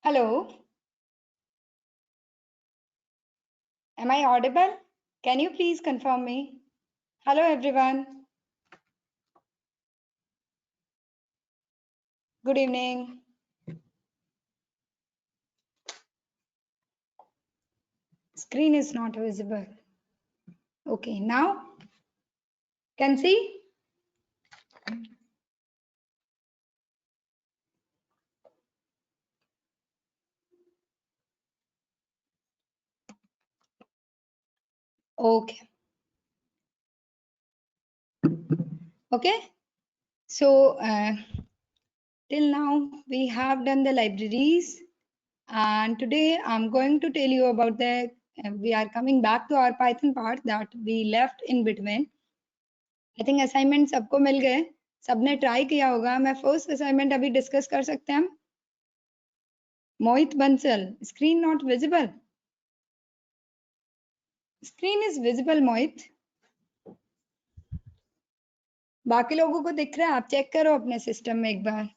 Hello, am I audible? Can you please confirm me? Hello, everyone. Good evening. Screen is not visible. Okay, now can see? Okay. Okay. So till now we have done the libraries, and today I'm going to tell you about the. We are coming back to our Python part that we left in between. I think assignment सबको मिल गए, सबने try किया होगा. मैं first assignment अभी discuss कर सकते हैं हम. Mohit Bansal, screen not visible. Screen is visible Mohit. बाकी लोगों को दिख रहा है, आप चेक करो अपने सिस्टम में एक बार.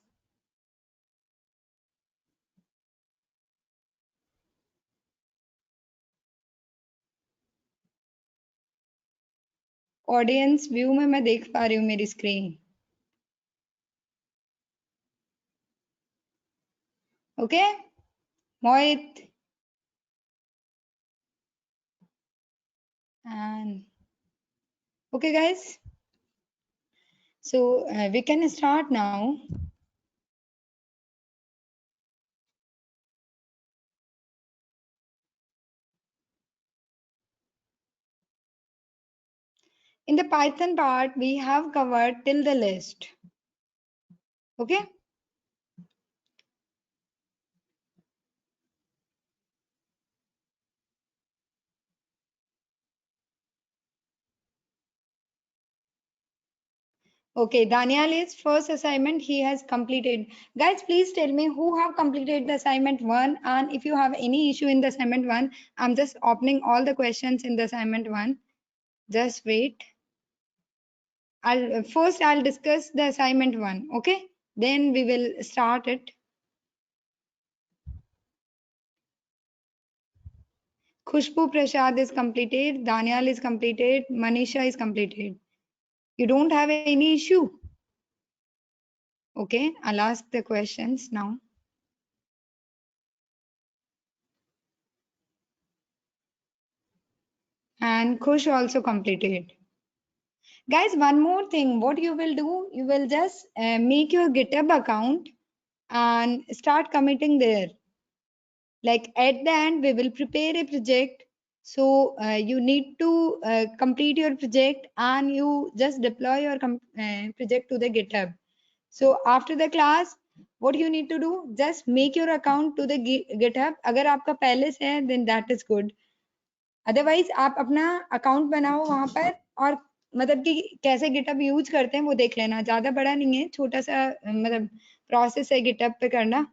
ऑडियंस व्यू में मैं देख पा रही हूँ मेरी screen. Okay Mohit and okay guys, so we can start now. In the Python part we have covered till the list. Okay, okay, Daniel is first assignment he has completed. Guys, please tell me who have completed the assignment 1, and if you have any issue in the assignment 1, I'm just opening all the questions in the assignment 1. Just wait. I'll discuss the assignment 1. Okay, then we will start it. Khushbu Prasad is completed, Daniel is completed, Manisha is completed. You don't have any issue? Okay, I'll ask the questions now. And Khush also completed. Guys, one more thing, what you will do, you will just make your GitHub account and start committing there. Like at the end, we will prepare a project. So you need to complete your project and you just deploy your project to the GitHub. So after the class, what you need to do, just make your account to the GitHub. अगर आपका पहले से है, then that is good. Otherwise, आप अपना account बनाओ वहाँ पर और मतलब कि कैसे GitHub यूज करते हैं वो देख लेना. ज़्यादा बड़ा नहीं है, छोटा सा मतलब प्रोसेस है GitHub पे करना.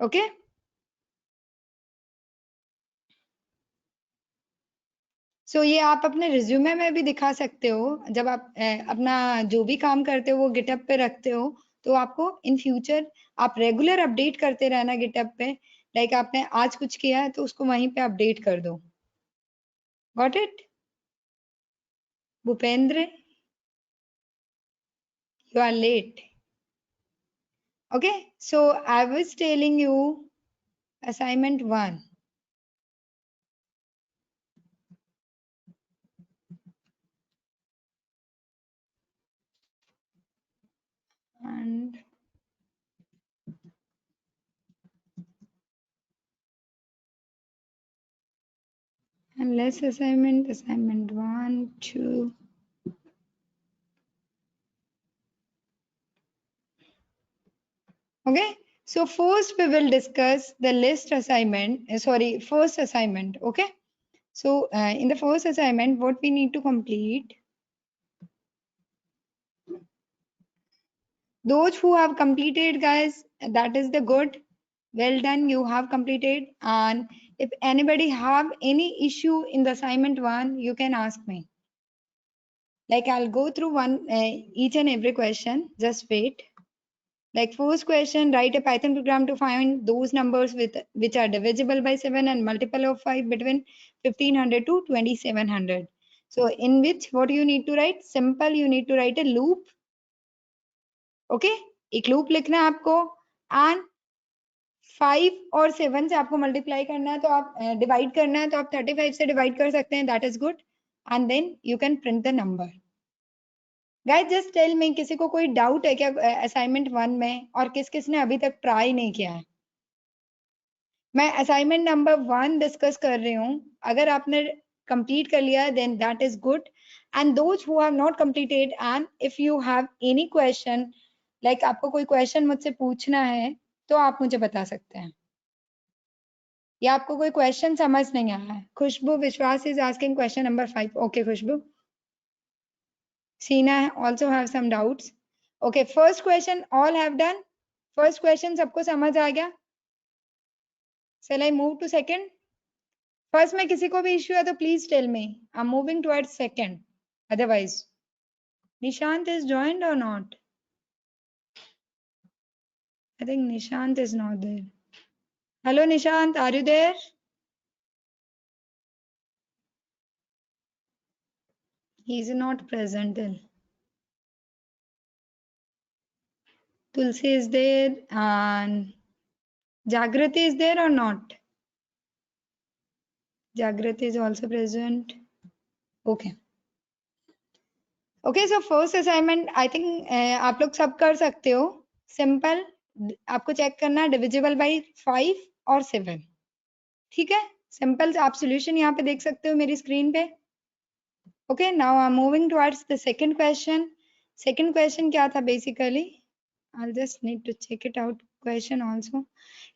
Okay? सो ये आप अपने रिज्यूमे में भी दिखा सकते हो. जब आप अपना जो भी काम करते हो वो गिटअप पे रखते हो तो आपको इन फ्यूचर आप रेगुलर अपडेट करते रहना गिटअप पे. लाइक आपने आज कुछ किया है तो उसको वहीं पे अपडेट कर दो. Got it? Bhupendra, you are late. Okay, so I was telling you assignment 1. and less assignment 1 2. Okay, so first we will discuss the list assignment, first assignment. Okay, so in the first assignment, what we need to complete, those who have completed, guys, that is the good. Well done, you have completed. And if anybody have any issue in the assignment 1, you can ask me. Like I'll go through each and every question. Just wait. Like first question, write a Python program to find those numbers which are divisible by 7 and multiple of 5 between 1500 to 2700. So in which what you need to write? Simple, you need to write a loop. Okay, एक loop लिखना है आपको and 5 और 7 से आपको multiply करना है तो आप डिवाइड करना है तो आप 35 से डिवाइड कर सकते हैं, that is good, and then you can print the number. Guys just tell me, किसी को कोई डाउट है क्या असाइनमेंट 1 में, और किस किस ने अभी तक ट्राई नहीं किया है? मैं असाइनमेंट नंबर 1 डिस्कस कर रही हूँ. अगर आपने कंप्लीट कर लिया then that is good, and those who have not completed, and if you have any question, like आपको कोई क्वेश्चन मुझसे पूछना है तो आप मुझे बता सकते हैं, या आपको कोई क्वेश्चन समझ नहीं आया है. Khushboo Vishwas is asking question number 5. Okay Khushboo. Seena also have some doubts. Okay, first question all have done. First question सबको समझ आ गया? Shall I move to second? First में किसी को भी issue है तो please tell me. I'm moving towards second. Otherwise, Nishant is joined or not? I think Nishant is not there. Hello Nishant, are you there? He is not present then. Tulsi is there and Jagrati is there or not? Jagrati is also present. Okay. Okay, so first assignment I think आप लोग सब कर सकते हो. Simple, आपको check करना है divisible by 5 और 7. ठीक है, सिंपल आप सॉल्यूशन यहाँ पे देख सकते हो मेरी स्क्रीन पे. Okay, now I am moving towards the second question. Second question क्या था basically? I'll just need to check it out. Question also.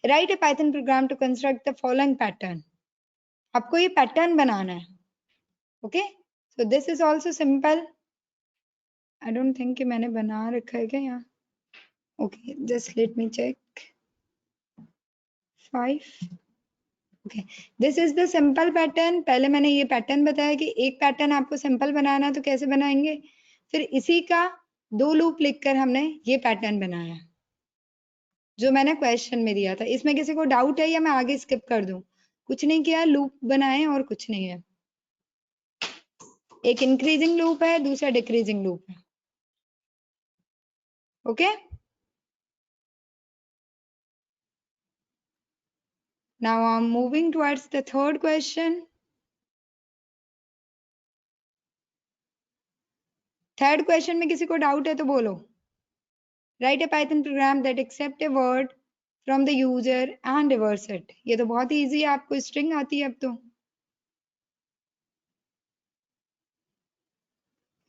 Write a Python program to construct the following pattern. आपको ये pattern बनाना है. Okay, so this is also simple. I don't think कि मैंने बना रखा है क्या यहाँ. Okay, just let me check. 5. Okay, this is the simple pattern. पहले मैंने ये पैटर्न बताया कि एक पैटर्न आपको सिंपल बनाना है तो कैसे बनाएंगे. फिर इसी का 2 लूप लिखकर हमने ये पैटर्न बनाया जो मैंने क्वेश्चन में दिया था. इसमें किसी को डाउट है या मैं आगे स्किप कर दूं? कुछ नहीं किया, लूप बनाए और कुछ नहीं है. एक इंक्रीजिंग लूप है, दूसरा डिक्रीजिंग लूप है. Okay, now I'm moving towards the third question. Third question में किसी को डाउट है तो बोलो. Write a Python program that accept a word from the user and reverse it. ये तो बहुत इजी है, आपको स्ट्रिंग आती है अब तो.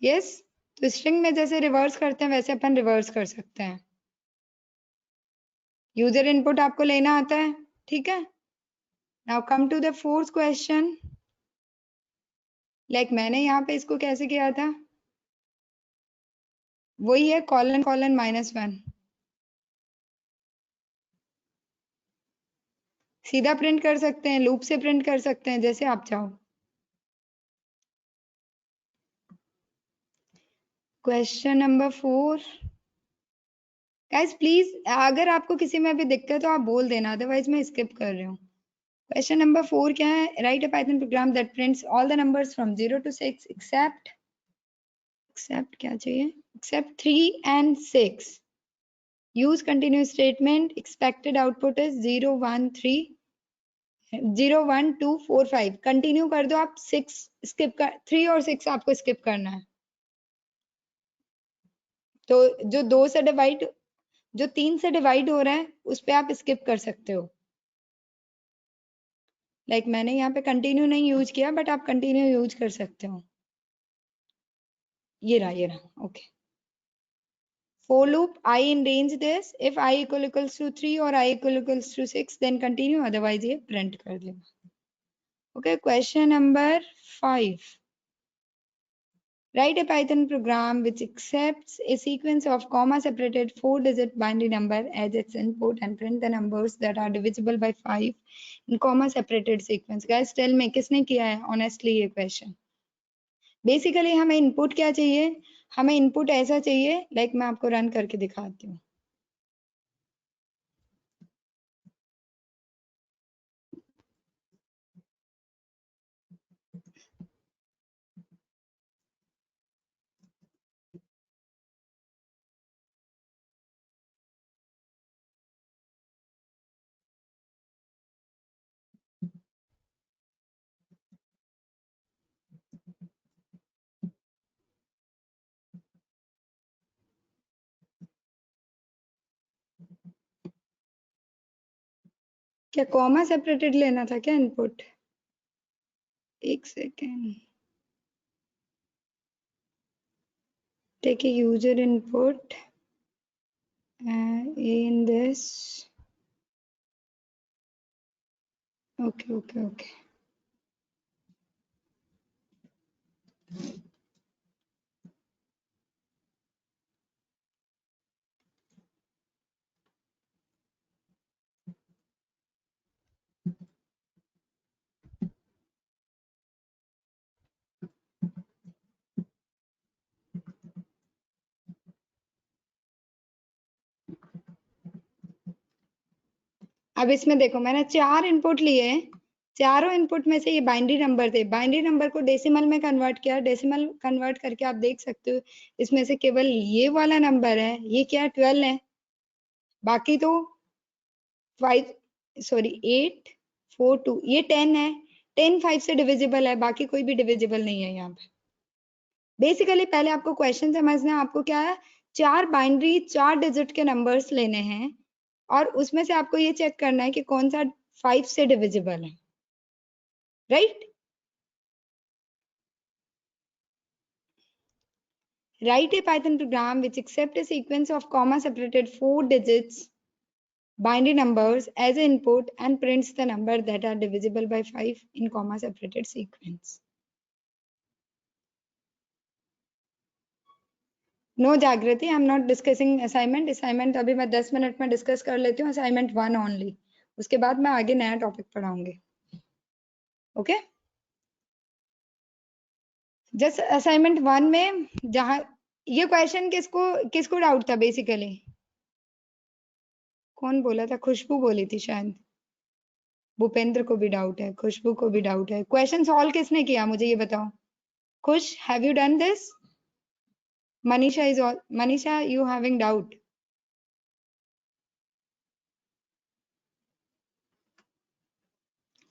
यस, तो स्ट्रिंग में जैसे रिवर्स करते हैं वैसे अपन रिवर्स कर सकते हैं. यूजर इनपुट आपको लेना आता है, ठीक है. Now come to the fourth question. Like मैंने यहाँ पे इसको कैसे किया था, वही है कॉलन कॉलन -1. सीधा प्रिंट कर सकते हैं, लूप से प्रिंट कर सकते हैं, जैसे आप चाहो. Question number 4. गाइस प्लीज अगर आपको किसी में भी दिक्कत हो आप बोल देना, अदरवाइज मैं स्किप कर रही हूँ. क्वेश्चन नंबर 4 क्या है? Right a Python program that prints all the numbers from 0 to 6 except क्या चाहिए, except 3 and 6. Use continuous statement. Expected output is 0 1 2 4 5. Continue कर दो आप. 6 स्किप कर, 3 और 6 आपको स्किप करना है. तो जो 2 से डिवाइड, जो 3 से डिवाइड हो रहा है उस पे आप स्किप कर सकते हो. लाइक मैंने यहाँ पे कंटिन्यू नहीं यूज किया, बट आप कंटिन्यू यूज कर सकते हो. ये रहा. Okay. For loop I in range this, if I equals to 3 or I equals to 6 then continue, otherwise ये print कर देगा. Okay, question number 5. Write a Python program which accepts a sequence of comma separated 4-digit binary number as its input and print the numbers that are divisible by 5 in comma separated sequence. Guys tell me किसने किया है honestly ये question. Basically हमें input क्या चाहिए, हमें input ऐसा चाहिए, लाइक मैं आपको रन करके दिखाती हूँ. क्या कॉमा सेपरेटेड लेना था क्या इनपुट? एक second, take a user input in this. Okay. अब इसमें देखो मैंने 4 इनपुट लिए, चारों इनपुट में से ये बाइनरी नंबर थे, बाइनरी नंबर को डेसिमल में कन्वर्ट किया, डेसिमल कन्वर्ट करके आप देख सकते हो इसमें से केवल ये वाला नंबर है, ये क्या 12 है, बाकी तो 8 4 2, ये 10 है, 10 5 से डिविजिबल है, बाकी कोई भी डिविजिबल नहीं है यहाँ पे। बेसिकली पहले आपको क्वेश्चन समझना है, आपको क्या है, 4 बाइनरी 4 डिजिट के नंबर्स लेने हैं और उसमें से आपको ये चेक करना है कि कौन सा 5 से डिविजिबल है, right? Write a Python program which accepts a sequence of comma separated 4 digits binary numbers as an input and prints the number that are divisible by 5 in comma separated sequence. No Jagrati, I am not discussing assignment. Assignment अभी मैं 10 minute में discuss कर लेती हूँ, assignment 1 only. उसके बाद मैं आगे नया टॉपिक पढ़ाऊंगी, ओके? जस्ट असाइनमेंट 1 में जहाँ ये क्वेश्चन किसको डाउट था बेसिकली? कौन बोला था? खुशबू बोली थी शायद, भूपेंद्र को भी डाउट है, खुशबू को भी डाउट है। क्वेश्चन सॉल्व किसने किया मुझे ये बताओ? खुश, have you done this? Manisha you having doubt?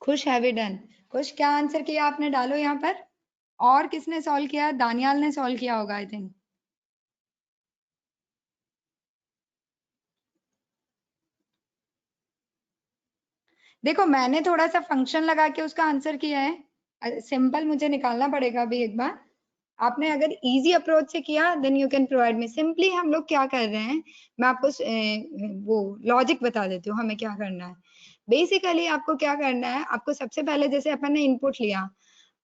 खुश, हैव यू डन? खुश, क्या आंसर किया आपने? डालो यहाँ पर। और किसने सॉल्व किया? दानियाल ने सॉल्व किया होगा आई थिंक। देखो मैंने थोड़ा सा फंक्शन लगा के उसका आंसर किया है, सिंपल मुझे निकालना पड़ेगा अभी एक बार। आपने अगर इजी अप्रोच से किया then you can provide me. Simply हम लोग क्या कर रहे हैं, मैं आपको वो लॉजिक बता देती हूँ हमें क्या करना है। बेसिकली आपको क्या करना है, आपको सबसे पहले जैसे अपन ने इनपुट लिया,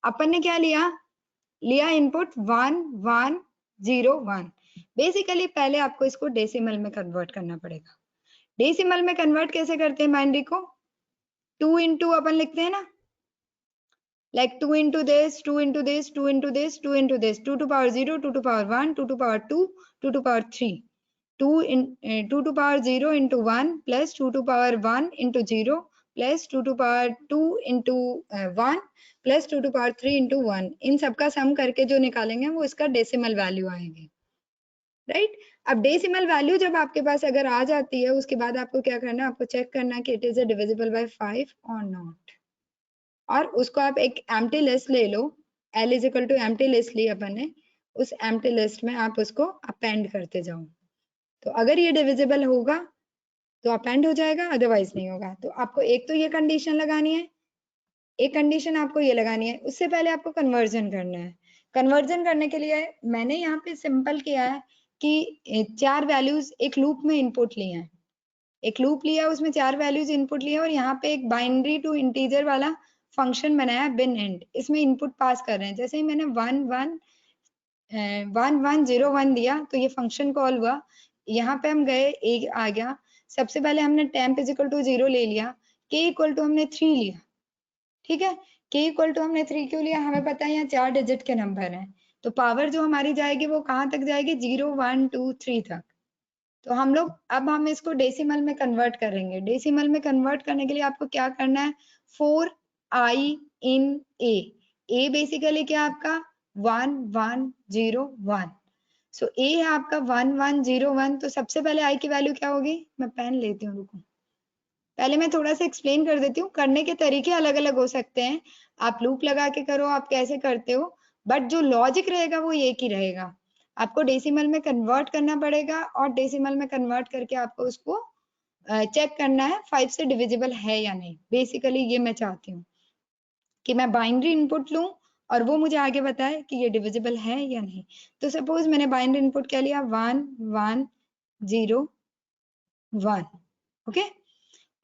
अपन ने क्या लिया इनपुट 1 1 0 1। बेसिकली पहले आपको इसको डेसिमल में कन्वर्ट करना पड़ेगा। डेसिमल में कन्वर्ट कैसे करते हैं बाइनरी को? 2 इंटू अपन लिखते हैं ना, like 2 into this, 2 into this, 2 into this, 2 into this, 2 to power 0, 2 to power 1, 2 to power 2, 2 to power 3, 2 to power 0 into 1 plus 2 to power 1 into 0 plus 2 to power 2 into 1 plus 2 to power 3 into 1, इन सबका सम करके जो निकालेंगे वो इसका decimal value आएगी, right? अब decimal value जब आपके पास अगर आ जाती है उसके बाद आपको क्या करना है, आपको चेक करना है कि it is a divisible by 5 और नॉट, और उसको आप एक एम्प्टी लिस्ट ले लो, L is equal to empty list ली अपन ने, उस एम्प्टी लिस्ट में आप उसको अपेंड करते जाओ। तो अगर ये डिविजिबल होगा तो अपेंड हो जाएगा, अदरवाइज नहीं होगा। तो आपको एक तो ये कंडीशन लगानी है, एक कंडीशन आपको ये लगानी है, उससे पहले आपको कन्वर्जन करना है। कन्वर्जन करने के लिए मैंने यहाँ पे सिंपल किया है कि 4 वैल्यूज एक लूप में इनपुट लिए हैं, एक लूप लिया उसमें 4 वैल्यूज इनपुट लिए और यहाँ पे एक बाइनरी टू इंटीजर वाला फंक्शन बनाया बिन एंड, इसमें इनपुट पास कर रहे हैं। जैसे ही मैंने 1 1 0 1 दिया तो ये फंक्शन कॉल हुआ, यहाँ पे हम गए, एक आ गया। सबसे पहले हमने temp इज इक्वल टू 0 ले लिया, k इक्वल टू हमने 3 लिया, ठीक है? k इक्वल टू हमने 3 क्यों लिया? हमें पता है यहाँ 4 डिजिट के नंबर हैं, तो पावर जो हमारी जाएगी वो कहाँ तक जाएगी? 0 1 2 3 तक। तो हम लोग अब हम इसको डेसिमल में कन्वर्ट करेंगे। डेसिमल में कन्वर्ट करने के लिए आपको क्या करना है? 4i in a बेसिकली क्या आपका 1 1 0 1। सो a है आपका 1 1 0 1। तो सबसे पहले i की वैल्यू क्या होगी? मैं पेन लेती हूँ, रुको, पहले मैं थोड़ा सा एक्सप्लेन कर देती हूँ। करने के तरीके अलग अलग हो सकते हैं, आप लूप लगा के करो, आप कैसे करते हो, बट जो लॉजिक रहेगा वो एक ही रहेगा। आपको डेसिमल में कन्वर्ट करना पड़ेगा और डेसिमल में कन्वर्ट करके आपको उसको चेक करना है 5 से डिविजिबल है या नहीं। बेसिकली ये मैं चाहती हूँ कि मैं बाइनरी इनपुट लूं और वो मुझे आगे बताए कि ये डिविजिबल है या नहीं। तो सपोज मैंने बाइनरी इनपुट क्या लिया, 1 1 0 1। ओके,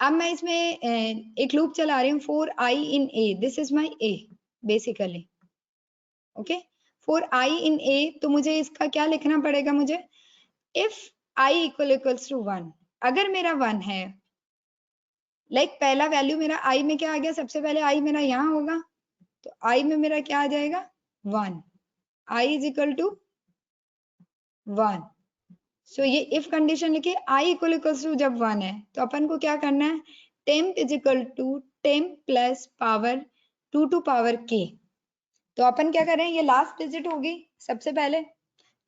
अब मैं इसमें एक लूप चला रही हूँ, 4i in a, this is my a basically. Okay, 4i in a, तो मुझे इसका क्या लिखना पड़ेगा, मुझे इफ i इक्वल्स टू 1, अगर मेरा 1 है, लाइक पहला वैल्यू मेरा i में क्या आ गया, सबसे पहले i मेरा यहाँ होगा, तो i में मेरा क्या आ जाएगा 1, i is equal to 1। So ये इफ कंडीशन लिखिए, i इक्वल्स टू जब 1 है तो अपन को क्या करना है, temp is equal to temp plus power 2 to power k। तो अपन क्या करें, ये लास्ट डिजिट होगी, सबसे पहले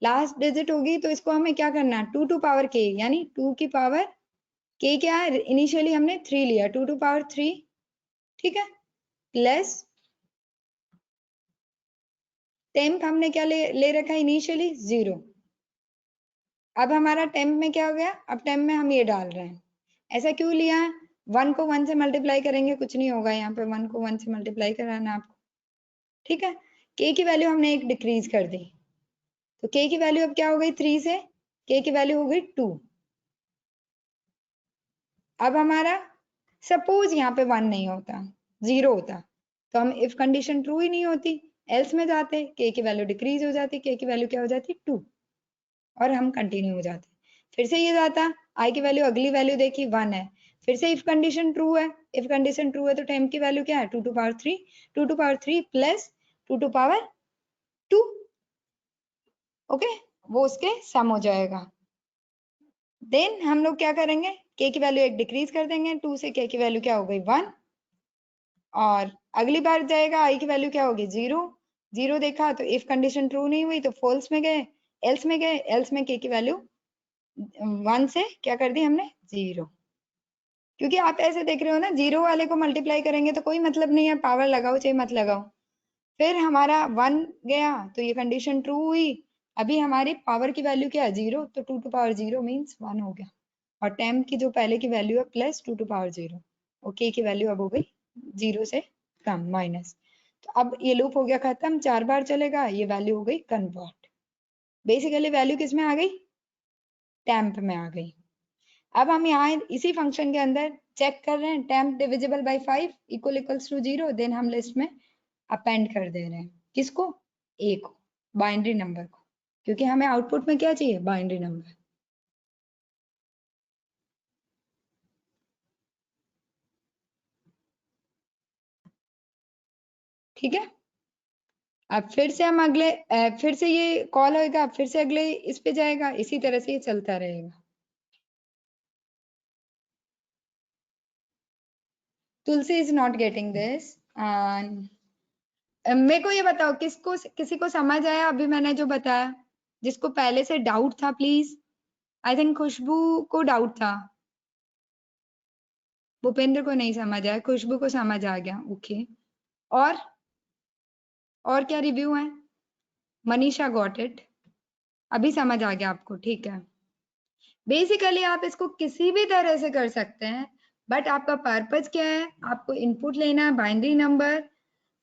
लास्ट डिजिट होगी, तो इसको हमें क्या करना है 2 टू पावर k, यानी 2 की पावर k क्या है, इनिशियली हमने 3 लिया, 2 टू पावर 3, ठीक है, प्लस टेम्प हमने क्या ले रखा है इनिशियली 0। अब हमारा टेम्प में क्या हो गया, अब टेम्प में हम ये डाल रहे हैं, ऐसा क्यों लिया है, 1 को 1 से मल्टीप्लाई करेंगे कुछ नहीं होगा, यहाँ पे 1 को 1 से मल्टीप्लाई कराना आपको, ठीक है। k की वैल्यू हमने एक डिक्रीज कर दी, तो k की वैल्यू अब क्या हो गई, 3 से k की वैल्यू हो गई 2। अब हमारा सपोज यहाँ पे 1 नहीं होता, 0 होता, तो हम इफ कंडीशन ट्रू ही नहीं होती, एल्स में जाते, k की वैल्यू डिक्रीज हो जाती, k की वैल्यू क्या हो जाती 2, और हम कंटिन्यू हो जाते। फिर से ये जाता, i की वैल्यू अगली वैल्यू देखी 1 है, फिर से इफ कंडीशन ट्रू है, इफ कंडीशन ट्रू है तो टेम्प की वैल्यू क्या है 2 to power 3, 2 to power 3 plus 2 to power 2। Okay, वो उसके सम हो जाएगा। देन हम लोग क्या करेंगे, k की वैल्यू एक डिक्रीज कर देंगे, 2 से k की वैल्यू क्या हो गई 1, और अगली बार जाएगा i की वैल्यू क्या होगी 0, 0 देखा तो इफ कंडीशन ट्रू नहीं हुई तो फॉल्स में गए, एल्स में गए, एल्स में k की वैल्यू 1 से क्या कर दी हमने 0। क्योंकि आप ऐसे देख रहे हो ना, 0 वाले को मल्टीप्लाई करेंगे तो कोई मतलब नहीं है, पावर लगाओ चाहे मत लगाओ। फिर हमारा 1 गया तो ये कंडीशन ट्रू हुई, अभी हमारी पावर की वैल्यू क्या है 0, तो 2 टू पावर 0 मीन्स 1 हो गया, और टेम्प की जो पहले की वैल्यू है प्लस 2 टू पावर 0, ओके की वैल्यू अब हो गई 0 से कम माइनस। तो अब ये लूप हो गया खत्म, 4 बार चलेगा, ये वैल्यू हो गई कन्वर्ट। बेसिकली वैल्यू किस में आ गई, टेम्प में आ गई। अब हम यहाँ इसी फंक्शन के अंदर चेक कर रहे हैं, temp divisible by 5 equals to 0, then हम लिस्ट में अपेंड कर दे रहे हैं, किसको, a को, बाइनरी नंबर को, क्योंकि हमें आउटपुट में क्या चाहिए, बाइनरी नंबर। ठीक है, अब फिर से हम अगले फिर से ये कॉल होएगा, फिर से अगले इस पे जाएगा, इसी तरह से ये चलता रहेगा। तुलसी इज नॉट गेटिंग दिस। मेरे को ये बताओ, किसको किसी को समझ आया अभी मैंने जो बताया, जिसको पहले से डाउट था प्लीज। आई थिंक खुशबू को डाउट था, भूपेंद्र को नहीं समझ आया, खुशबू को समझ आ गया, ओके। और और क्या रिव्यू है, मनीषा गॉट इट, अभी समझ आ गया आपको, ठीक है। बेसिकली आप इसको किसी भी तरह से कर सकते हैं, बट आपका पर्पज क्या है, आपको इनपुट लेना है बाइनरी नंबर,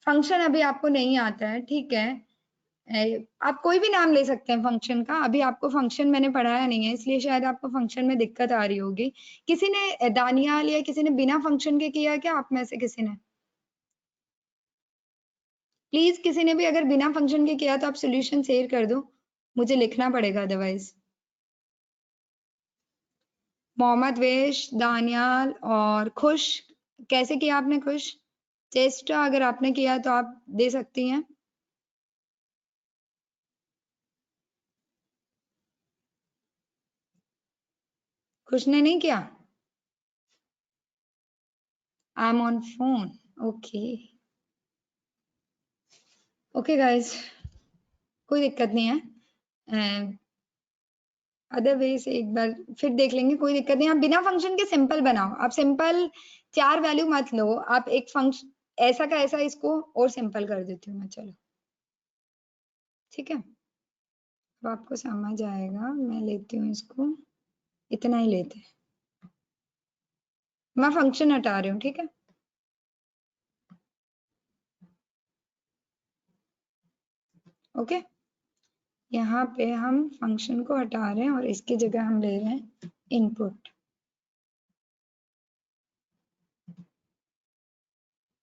फंक्शन अभी आपको नहीं आता है, ठीक है। आप कोई भी नाम ले सकते हैं फंक्शन का, अभी आपको फंक्शन मैंने पढ़ाया नहीं है, इसलिए शायद आपको फंक्शन में दिक्कत आ रही होगी। किसी ने दानियाल या किसी ने बिना फंक्शन के किया क्या, आप में से किसी ने, प्लीज किसी ने भी अगर बिना फंक्शन के किया तो आप सोल्यूशन शेयर कर दो, मुझे लिखना पड़ेगा अदरवाइज। मोहम्मद वेश, दानियाल और खुश, कैसे किया आपने खुश, चेस्टा अगर आपने किया तो आप दे सकती हैं। खुश ने नहीं किया, I am on phone, okay okay guys, कोई दिक्कत नहीं है, अदर वे से एक बार फिर देख लेंगे, कोई दिक्कत नहीं। आप बिना फंक्शन के सिंपल बनाओ, आप सिंपल 4 वैल्यू मत लो, आप एक फंक्शन ऐसा का ऐसा इसको और सिंपल कर देती हूँ मैं, चलो ठीक है। अब आपको समझ आएगा, मैं लेती हूँ इसको, इतना ही लेते हैं। मैं फंक्शन हटा रही हूँ, ठीक है। ओके, यहाँ पे हम फंक्शन को हटा रहे हैं और इसकी जगह हम ले रहे हैं input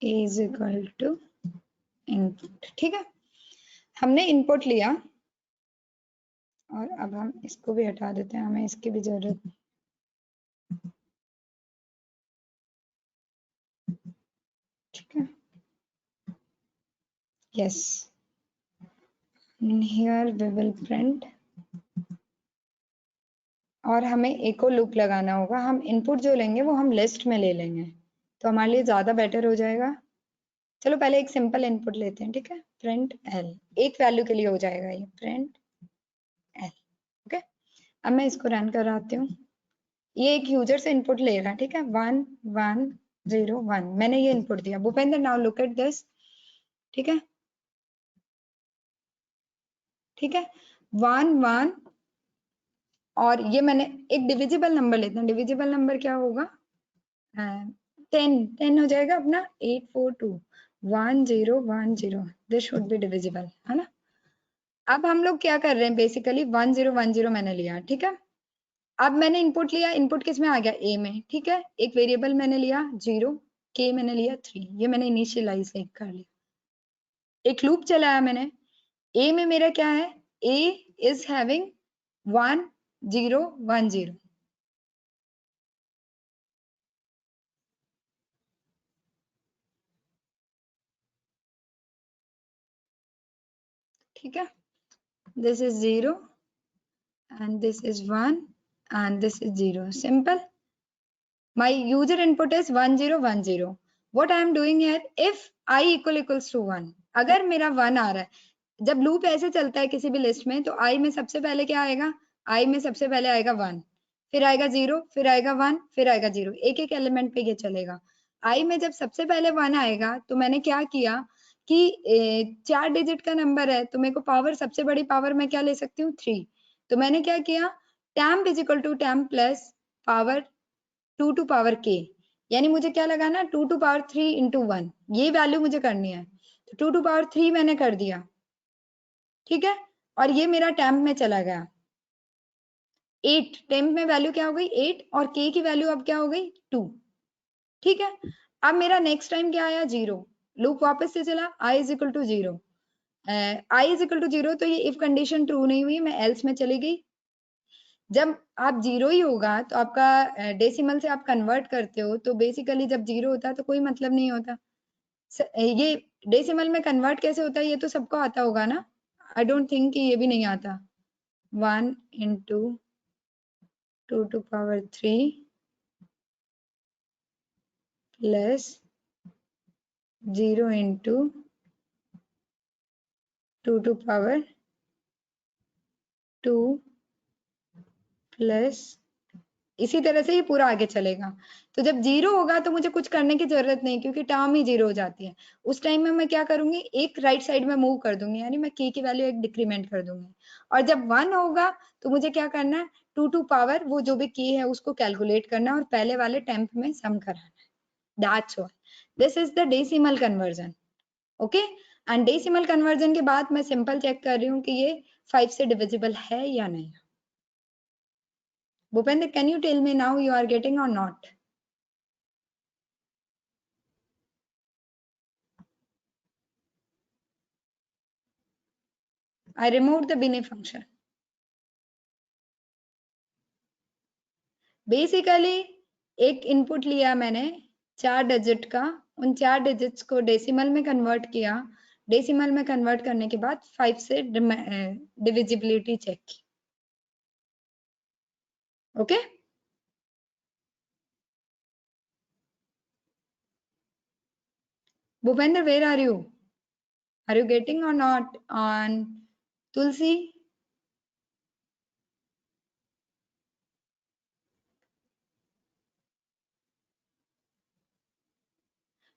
is equal to input, ठीक है। हमने इनपुट लिया और अब हम इसको भी हटा देते हैं, हमें इसकी भी जरूरत नहीं। ठीक है, yes, here we will print, और हमें एको लूप लगाना होगा। हम इनपुट जो लेंगे वो हम लिस्ट में ले लेंगे, तो हमारे लिए ज्यादा बेटर हो जाएगा। चलो पहले एक सिंपल इनपुट लेते हैं, ठीक है। प्रिंट एल, एक वैल्यू के लिए हो जाएगा ये, प्रिंट एल। ओके, अब मैं इसको रन कराती हूँ। ये एक यूजर से इनपुट ले रहा है, ठीक है। 1 1 0 1, मैंने ये इनपुट दिया। Bhupendra, now look at this, ठीक है, ठीक है। 1 1, और ये मैंने एक डिविजिबल नंबर लेते हैं। डिविजिबल नंबर क्या होगा? 10 हो जाएगा अपना। 8421010, दिस शुड बी डिविजिबल, है ना। अब हम लोग क्या कर रहे हैं, बेसिकली 1010 मैंने लिया, ठीक है। अब मैंने इनपुट लिया, इनपुट किस में आ गया? ए में, ठीक है। एक वेरिएबल मैंने लिया 0, के मैंने लिया 3, ये मैंने इनिशियलाइज कर लिया। एक लूप चलाया मैंने। ए में मेरा क्या है? ए इज हैविंग 1 0 1 0, ठीक है। This is 0 and this is 1 and this is 0, simple. My user input is 1010. What I am doing here, if I equals to 1, अगर मेरा 1 आ रहा है, जब लूप ऐसे चलता है किसी भी लिस्ट में, तो I में सबसे पहले क्या आएगा? I में सबसे पहले आएगा 1, फिर आएगा 0, फिर आएगा 1, फिर आएगा 0, एक एक एलिमेंट पे ये चलेगा। I में जब सबसे पहले 1 आएगा, तो मैंने क्या किया कि 4 डिजिट का नंबर है, तो मेरे को पावर, सबसे बड़ी पावर मैं क्या ले सकती हूँ? 3। तो मैंने क्या किया, temp is equal to temp plus power 2 to power k, यानी मुझे क्या लगाना? 2 टू पावर 3 इंटू 1, ये वैल्यू मुझे करनी है। तो 2 टू पावर 3 मैंने कर दिया, ठीक है। और ये मेरा टेम्प में चला गया 8, टेम्प में वैल्यू क्या हो गई? 8, और k की वैल्यू अब क्या हो गई? 2, ठीक है। अब मेरा नेक्स्ट टाइम क्या आया? 0, लूप वापस से चला, i is equal to 0, i is equal to 0, तो ये इफ कंडीशन ट्रू नहीं हुई, मैं एल्स में चली गई। जब आप 0 ही होगा तो आपका डेसिमल से आप कन्वर्ट करते हो, तो बेसिकली जब 0 होता है तो कोई मतलब नहीं होता। ये डेसिमल में कन्वर्ट कैसे होता है, ये तो सबको आता होगा ना। आई डोंट थिंक कि ये भी नहीं आता। 1 into 2 to power 3 plus 0 into 2 to power 2 plus, इसी तरह से ये पूरा आगे चलेगा। तो जब 0 होगा तो मुझे कुछ करने की जरूरत नहीं, क्योंकि टर्म ही 0 हो जाती है। उस टाइम में मैं क्या करूंगी, एक राइट साइड में मूव कर दूंगी, यानी मैं k की वैल्यू एक डिक्रीमेंट कर दूंगी। और जब 1 होगा तो मुझे क्या करना है, 2 टू पावर वो जो भी k है उसको कैलकुलेट करना है और पहले वाले टेम्प में सम कराना है। That's all, this is the decimal conversion. Okay, and decimal conversion के बाद मैं सिंपल चेक कर रही हूँ कि ये 5 से डिविजिबल है या नहीं। Bhupender, can you tell me now you are getting or not? I removed the Binet function. Basically, एक इनपुट लिया मैंने 4 डिजिट का, उन 4 डिजिट्स को डेसिमल में कन्वर्ट किया, डेसिमल में कन्वर्ट करने के बाद 5 से डिविजिबिलिटी चेक की। Okay, Bhupender, where are you? Are you getting or not on Tulsi?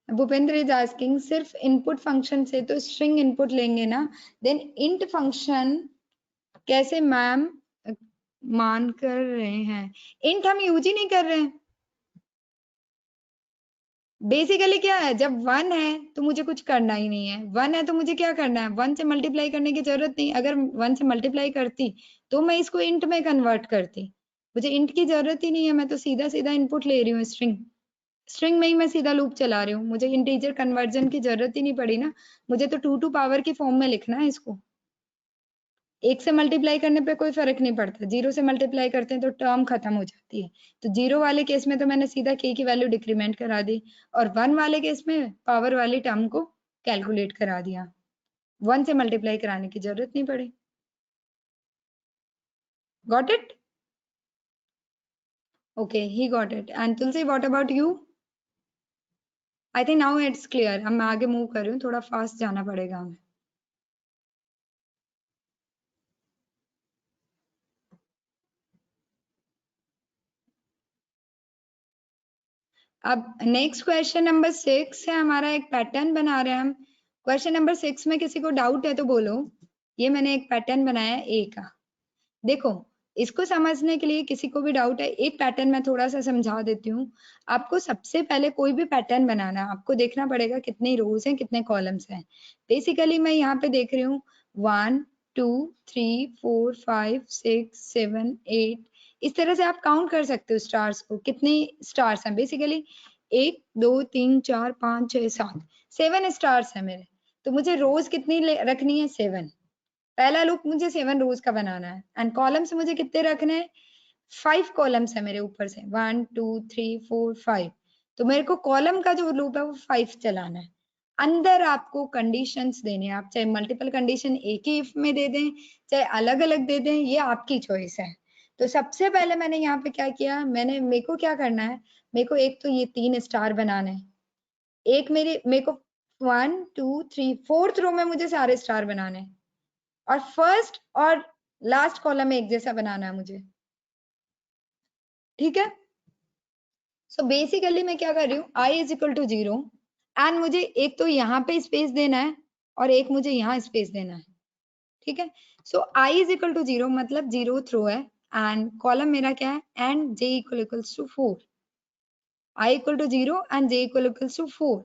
Bhupendra is asking, सिर्फ इनपुट फंक्शन से तो स्ट्रिंग इनपुट लेंगे ना, देन इंट फंक्शन कैसे मैम मान कर रहे हैं? इंट हम यूज ही नहीं कर रहे हैं। बेसिकली क्या है, जब 1 है तो मुझे कुछ करना ही नहीं है, 1 है तो मुझे क्या करना है, 1 से मल्टीप्लाई करने की जरूरत नहीं। अगर 1 से मल्टीप्लाई करती तो मैं इसको इंट में कन्वर्ट करती, मुझे इंट की जरूरत ही नहीं है, मैं तो सीधा सीधा इनपुट ले रही हूँ स्ट्रिंग, स्ट्रिंग में ही मैं सीधा लूप चला रही हूँ, मुझे इंटीजर कन्वर्जन की जरूरत ही नहीं पड़ी ना, मुझे तो 2 टू पावर की फॉर्म में लिखना है इसको। 1 से मल्टीप्लाई करने पे कोई फर्क नहीं पड़ता, 0 से मल्टीप्लाई करते हैं तो टर्म खत्म हो जाती है, तो 0 वाले केस में तो मैंने सीधा k की वैल्यू डिक्रीमेंट करा दी, और 1 वाले केस में पावर वाली टर्म को कैलकुलेट करा दिया, 1 से मल्टीप्लाई कराने की जरूरत नहीं पड़ी। Got it? Okay, he got it. And Tulsi, what about you? I think now it's clear. अब मैं आगे मूव कर रही हूँ, थोड़ा फास्ट जाना पड़ेगा हमें। अब नेक्स्ट क्वेश्चन नंबर 6 है हमारा, एक पैटर्न बना रहे हैं हम। क्वेश्चन नंबर 6 में किसी को डाउट है तो बोलो। ये मैंने एक पैटर्न बनाया है ए का। देखो, इसको समझने के लिए किसी को भी डाउट है, एक पैटर्न मैं थोड़ा सा समझा देती हूँ आपको। सबसे पहले कोई भी पैटर्न बनाना है, आपको देखना पड़ेगा कितने रोज हैं कितने कॉलम्स हैं। बेसिकली मैं यहाँ पे देख रही हूँ 1 2 3 4 5 6 7 8, इस तरह से आप काउंट कर सकते हो स्टार्स को, कितने स्टार्स हैं। बेसिकली 1 2 3 4 5 6 7, 7 स्टार्स है मेरे, तो मुझे रोज कितनी रखनी है, 7। पहला लूप मुझे 7 रोज का बनाना है, एंड कॉलम्स मुझे कितने रखने हैं, 5 कॉलम्स है मेरे ऊपर से, 1 2 3 4 5, तो मेरे को कॉलम का जो लूप है वो 5 चलाना है। अंदर आपको कंडीशंस देने हैं, आप चाहे मल्टीपल कंडीशन एक ही इफ में दे दें, चाहे अलग अलग दे दें, ये आपकी चॉइस है। तो सबसे पहले मैंने यहाँ पे क्या किया, मेरे को क्या करना है, मेरे को एक तो ये 3 स्टार बनाने हैं, एक मेरे को 1 2 3 4th रो में मुझे सारे स्टार बनाने हैं, और फर्स्ट और लास्ट कॉलम एक जैसा बनाना है मुझे, ठीक है। सो बेसिकली मैं क्या कर रही हूँ, i is equal to 0, and मुझे एक तो यहाँ पे स्पेस देना है और एक मुझे यहाँ स्पेस देना है, ठीक है। सो i इज इक्वल टू 0 मतलब 0th रो है, एंड कॉलम मेरा क्या है, and j equals to 4, i equal to 0 and j equals to 4,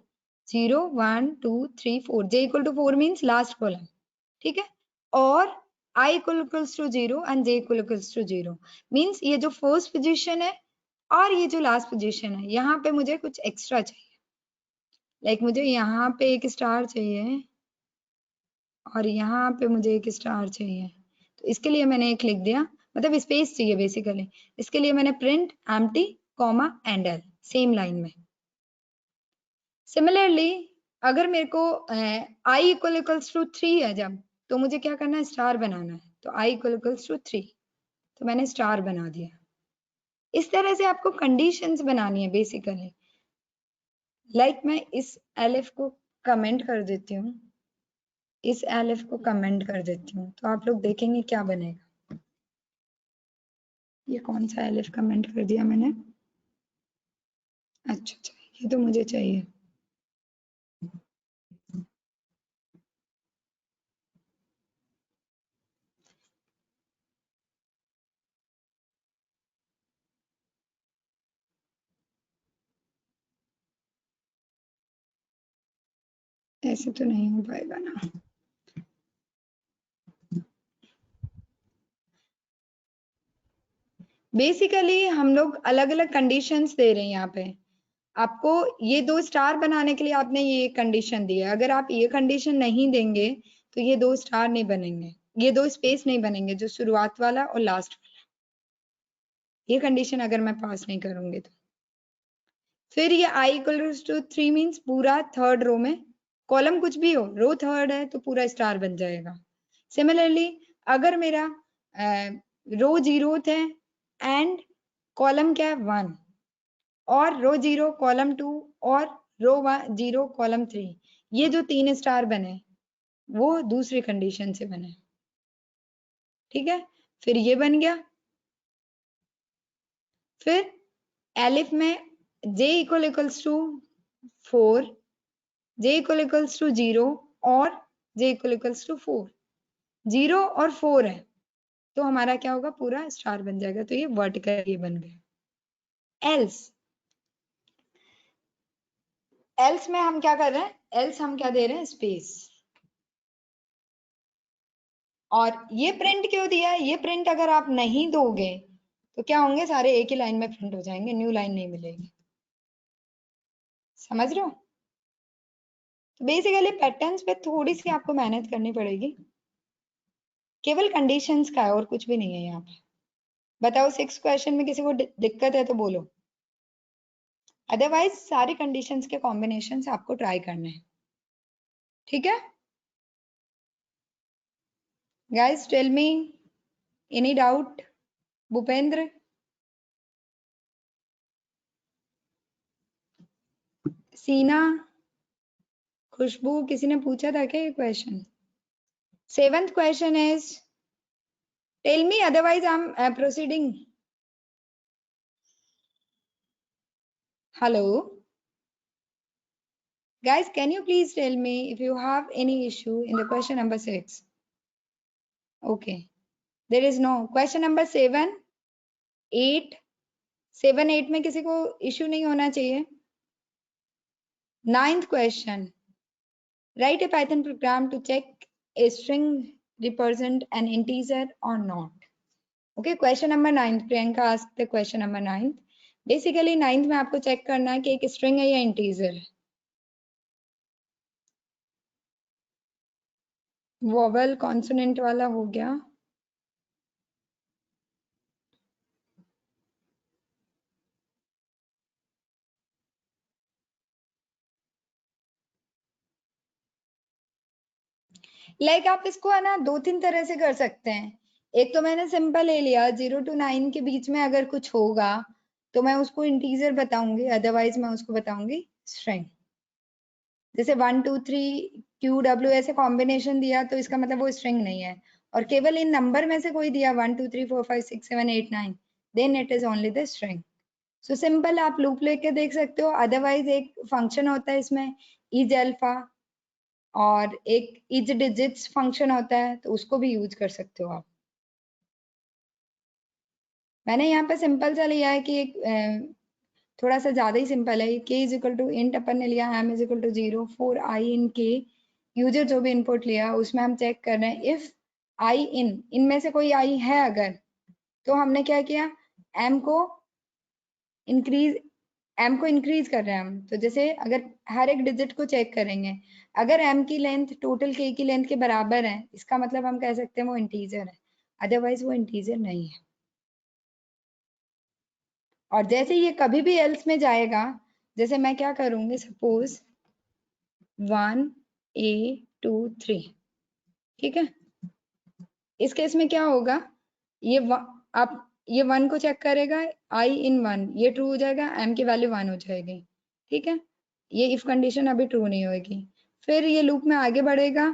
0 1 2 3 4, j equal to 4 means last column, ठीक है। और i equals to 0 and j equals to 0 means ये जो फर्स्ट पोजीशन है और ये जो लास्ट पोजीशन है, यहाँ पे मुझे कुछ एक्स्ट्रा चाहिए, लाइक मुझे यहाँ पे एक स्टार चाहिए और यहाँ पे मुझे एक स्टार चाहिए, तो इसके लिए मैंने एक लिख दिया, मतलब स्पेस चाहिए बेसिकली, इसके लिए मैंने print empty comma and L same line में। सिमिलरली अगर मेरे को i इक्वल्स टू 3 है जब, तो मुझे क्या करना है, स्टार बनाना है, तो i इक्वल्स टू 3, तो मैंने स्टार बना दिया। इस तरह से आपको कंडीशंस बनानी है बेसिकली। लाइक मैं इस एलिफ को कमेंट कर देती हूँ, इस एलिफ को कमेंट कर देती हूँ, तो आप लोग देखेंगे क्या बनेगा। ये कौन सा एलिफ कमेंट कर दिया मैंने, अच्छा अच्छा, ये तो मुझे चाहिए। ऐसे तो नहीं हो पाएगा ना। बेसिकली हम लोग अलग अलग कंडीशंस दे रहे हैं यहाँ पे आपको। ये 2 स्टार बनाने के लिए आपने ये कंडीशन दी है, अगर आप ये कंडीशन नहीं देंगे तो ये 2 स्टार नहीं बनेंगे, ये 2 स्पेस नहीं बनेंगे, जो शुरुआत वाला और लास्ट वाला, ये कंडीशन अगर मैं पास नहीं करूंगी तो। फिर ये i इक्वल्स टू 3 मीन्स पूरा थर्ड रो में, कॉलम कुछ भी हो, रो थर्ड है तो पूरा स्टार बन जाएगा। सिमिलरली अगर मेरा रो 0th है एंड कॉलम क्या है 1, और रो 0 कॉलम 2 और रो 0 कॉलम 3, ये जो 3 स्टार बने वो दूसरी कंडीशन से बने, ठीक है। फिर ये बन गया, फिर एलिफ में j equals to 4, j equals to 0 और j इक्वल्स टू 4, 0 और 4 है तो हमारा क्या होगा, पूरा स्टार बन जाएगा, तो ये वर्टिकल ये बन गया। एल्स एल्स में हम क्या कर रहे हैं, एल्स हम क्या दे रहे हैं, स्पेस। और ये प्रिंट क्यों दिया है, ये प्रिंट अगर आप नहीं दोगे तो क्या होंगे, सारे एक ही लाइन में प्रिंट हो जाएंगे, न्यू लाइन नहीं मिलेगी। समझ रहे हो? तो बेसिकली पैटर्न्स पे थोड़ी सी आपको मेहनत करनी पड़ेगी, केवल कंडीशंस का है और कुछ भी नहीं है यहाँ पे। बताओ 6 क्वेश्चन में किसी को दिक्कत है तो बोलो, अदरवाइज सारे कंडीशंस के कॉम्बिनेशंस आपको ट्राई करने हैं। ठीक है guys, tell me any doubt. Bhupendra, Seena, Khushboo, किसी ने पूछा था क्या ये question? 7th question is tell me, otherwise I am proceeding. Hello guys, can you please tell me if you have any issue in the question number 6? Okay, there is no question number 7, 8, 7, 8 में किसी को issue नहीं होना चाहिए। 9th question, write a Python program to check a string represent an integer or not. Okay, question number 9, Priyanka asked the question number 9. Basically 9th में आपको check करना है कि एक स्ट्रिंग है या इंटीजर है। वोवेल कॉन्सोनेंट वाला हो गया। लाइक आप इसको है ना 2-3 तरह से कर सकते हैं। एक तो मैंने सिंपल ले लिया, 0 to 9 के बीच में अगर कुछ होगा तो मैं उसको इंटीजर बताऊंगी, अदरवाइज मैं उसको बताऊंगी स्ट्रिंग। जैसे 1 2 3 QW ऐसे कॉम्बिनेशन दिया तो इसका मतलब वो स्ट्रिंग नहीं है, और केवल इन नंबर में से कोई दिया 1 2 3 4 5 6 7 8 9, then it is only the string. So simple आप लूप लेके देख सकते हो, अदरवाइज एक फंक्शन होता है इसमें इज अल्फा, और एक इज डिजिट्स फंक्शन होता है, तो उसको भी यूज कर सकते हो आप। मैंने यहाँ पे सिंपल सा लिया है कि एक थोड़ा सा ज्यादा ही सिंपल है। k is equal to int अपन ने लिया, m is equal to 0 for i in k। User जो भी इनपुट लिया उसमें हम चेक कर रहे हैं इफ i इन, इनमें से कोई i है अगर, तो हमने क्या किया, m को इंक्रीज कर रहे हैं हम। तो जैसे अगर हर एक डिजिट को चेक करेंगे, अगर m की लेंथ टोटल k की लेंथ के बराबर है, इसका मतलब हम कह सकते हैं वो इंटीजर है, अदरवाइज वो इंटीजर नहीं है। और जैसे ये कभी भी एल्स में जाएगा, जैसे मैं क्या करूंगी, सपोज 1 a 2 3, ठीक है, इस केस में क्या होगा, ये आप ये 1 को चेक करेगा, i इन 1, ये ट्रू हो जाएगा, m की वैल्यू 1 हो जाएगी। ठीक है, ये इफ कंडीशन अभी ट्रू नहीं होगी। फिर ये लूप में आगे बढ़ेगा,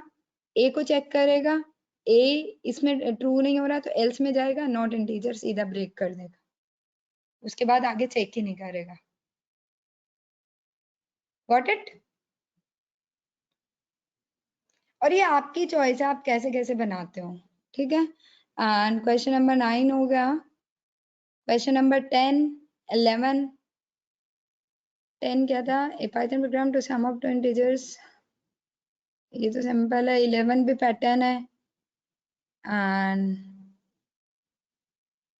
a को चेक करेगा, a इसमें ट्रू नहीं हो रहा तो एल्स में जाएगा, नॉट इंटीजर सीधा ब्रेक कर देगा, उसके बाद आगे चेक ही नहीं करेगा। Got it? और ये आपकी चॉइस है, आप कैसे कैसे बनाते हो। ठीक है, एंड क्वेश्चन नंबर 9 हो गया। क्वेश्चन नंबर 10, 11, 10 क्या था, a Python program to sum up two integers, ये तो सिंपल है। 11 भी पैटर्न है, एंड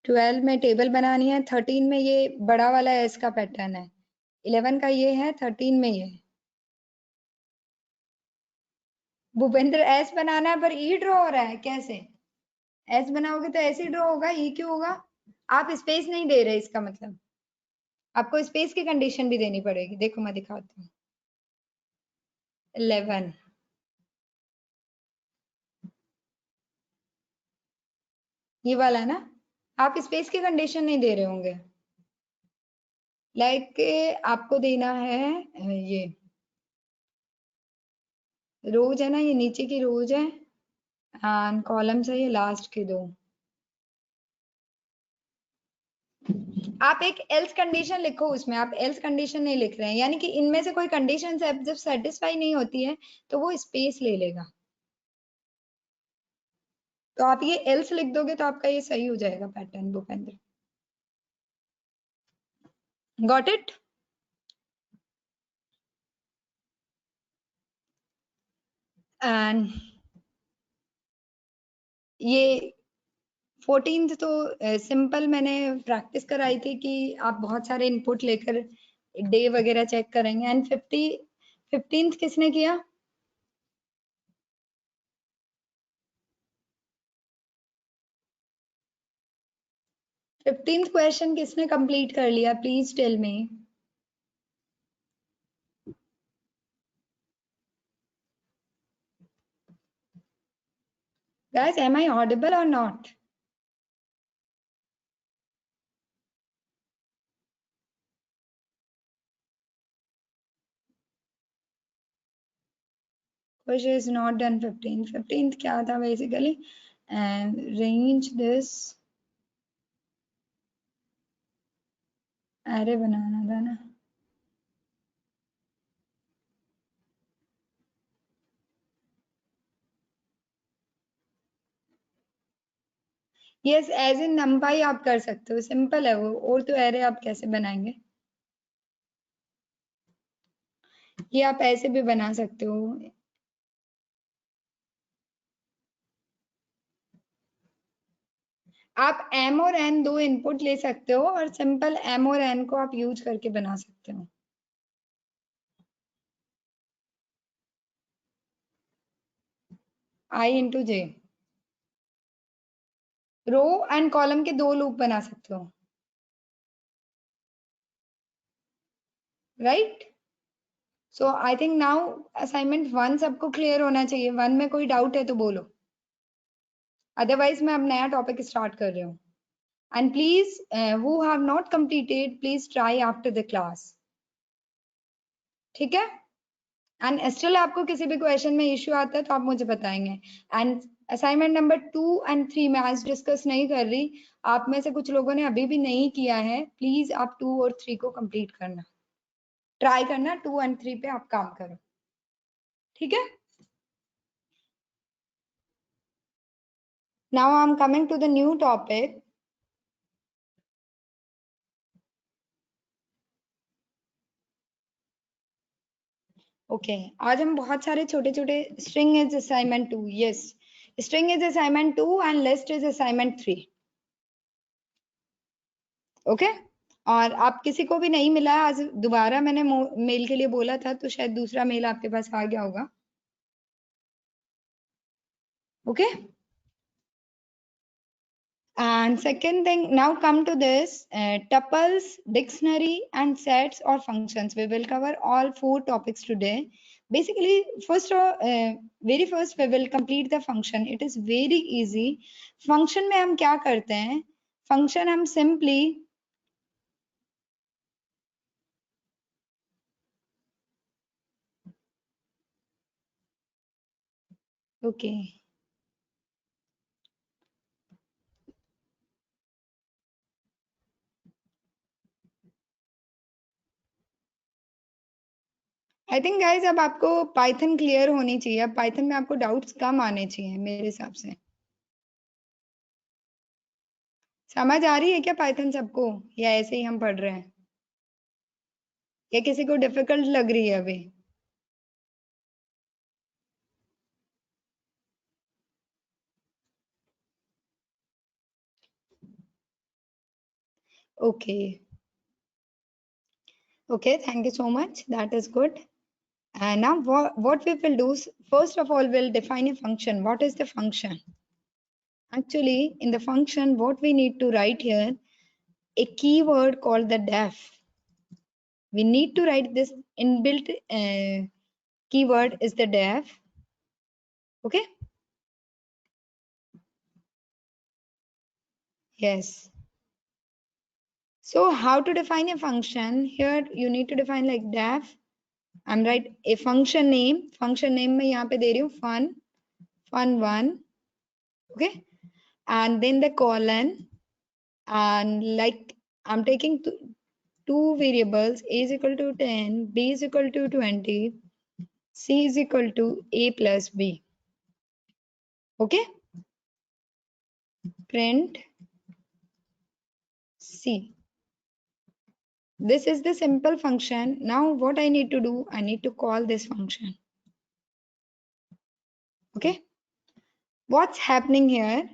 12 में टेबल बनानी है, 13 में ये बड़ा वाला एस का पैटर्न है, 11 का ये है, 13 में ये। भूपेंद्र एस बनाना है पर ई ड्रॉ हो रहा है, कैसे? एस बनाओगे तो ऐसे ड्रॉ होगा, ई क्यों होगा? आप स्पेस नहीं दे रहे, इसका मतलब आपको स्पेस की कंडीशन भी देनी पड़ेगी। देखो मैं दिखाती हूँ, 11, ये वाला है ना, आप स्पेस की कंडीशन नहीं दे रहे होंगे। लाइक आपको देना है ये रोज है ना, ये नीचे की रोज है, एंड कॉलम्स है ये लास्ट के दो। आप एक एल्स कंडीशन लिखो, उसमें आप एल्स कंडीशन नहीं लिख रहे हैं, यानी कि इनमें से कोई कंडीशन जब सेटिस्फाई नहीं होती है तो वो स्पेस ले लेगा। तो आप ये एल्स लिख दोगे तो आपका ये सही हो जाएगा pattern, Bhupendra. Got it? And ये 14th तो सिंपल मैंने प्रैक्टिस कराई थी कि आप बहुत सारे इनपुट लेकर डे वगैरह चेक करेंगे। एंड 15th किसने किया? फिफ्टींथ क्वेश्चन किसने कंप्लीट कर लिया? Please tell me. Guys, am I audible or not? Kush is not done 15th. 15th क्या था basically? And range this array बनाना था ना? यस, एज इन नंपाई आप कर सकते हो, सिंपल है वो। और तो एरे आप कैसे बनाएंगे? ये आप ऐसे भी बना सकते हो। आप m और n दो इनपुट ले सकते हो और सिंपल m और n को आप यूज करके बना सकते हो। I into J. Row and column के दो लूप बना सकते हो, right? So I think now assignment 1 सबको क्लियर होना चाहिए। 1 में कोई डाउट है तो बोलो, अदरवाइज मैं अब नया टॉपिक स्टार्ट कर रही हूँ। And please who have not completed please try after the class, ठीक है? एंड स्टिल आपको किसी भी क्वेश्चन में इश्यू आता है तो आप मुझे बताएंगे। एंड असाइनमेंट नंबर 2 एंड 3 मैं आज डिस्कस नहीं कर रही। आप में से कुछ लोगों ने अभी भी नहीं किया है, प्लीज आप 2 और 3 को कंप्लीट करना, ट्राई करना। 2 एंड 3 पे आप काम करो, ठीक है? Now I am coming to the new topic. Okay, आज हम बहुत सारे छोटे छोटे string is assignment 2, yes, string is assignment 2 and list is assignment 3। Okay, और आप किसी को भी नहीं मिला आज, दोबारा मैंने मेल के लिए बोला था तो शायद दूसरा मेल आपके पास आ गया होगा। Okay, and second thing, now come to this tuples, dictionary and sets or functions. We will cover all 4 topics today. Basically first very first we will complete the function. It is very easy. Function में हम क्या करते हैं? Function हम simply okay, I think guys अब आपको Python clear होनी चाहिए। अब पाइथन में आपको डाउट्स कम आने चाहिए मेरे हिसाब से। समझ आ रही है क्या पाइथन सबको, या ऐसे ही हम पढ़ रहे हैं, या किसी को डिफिकल्ट लग रही है अभी? Okay, okay, thank you so much, that is good. And now what we will do is, first of all we'll define a function. What is the function? Actually in the function what we need to write here, a keyword called the def. We need to write this inbuilt keyword is the def. Okay, yes. So how to define a function? Here you need to define like def. I'm write a function name. Function name में यहाँ पे दे रही हूँ fun1, okay, and then the colon, and like I'm taking two variables, a is equal to 10, b is equal to 20, c is equal to a plus b. Okay, print c. This is the simple function. Now what I need to do, I need to call this function. Okay, what's happening here,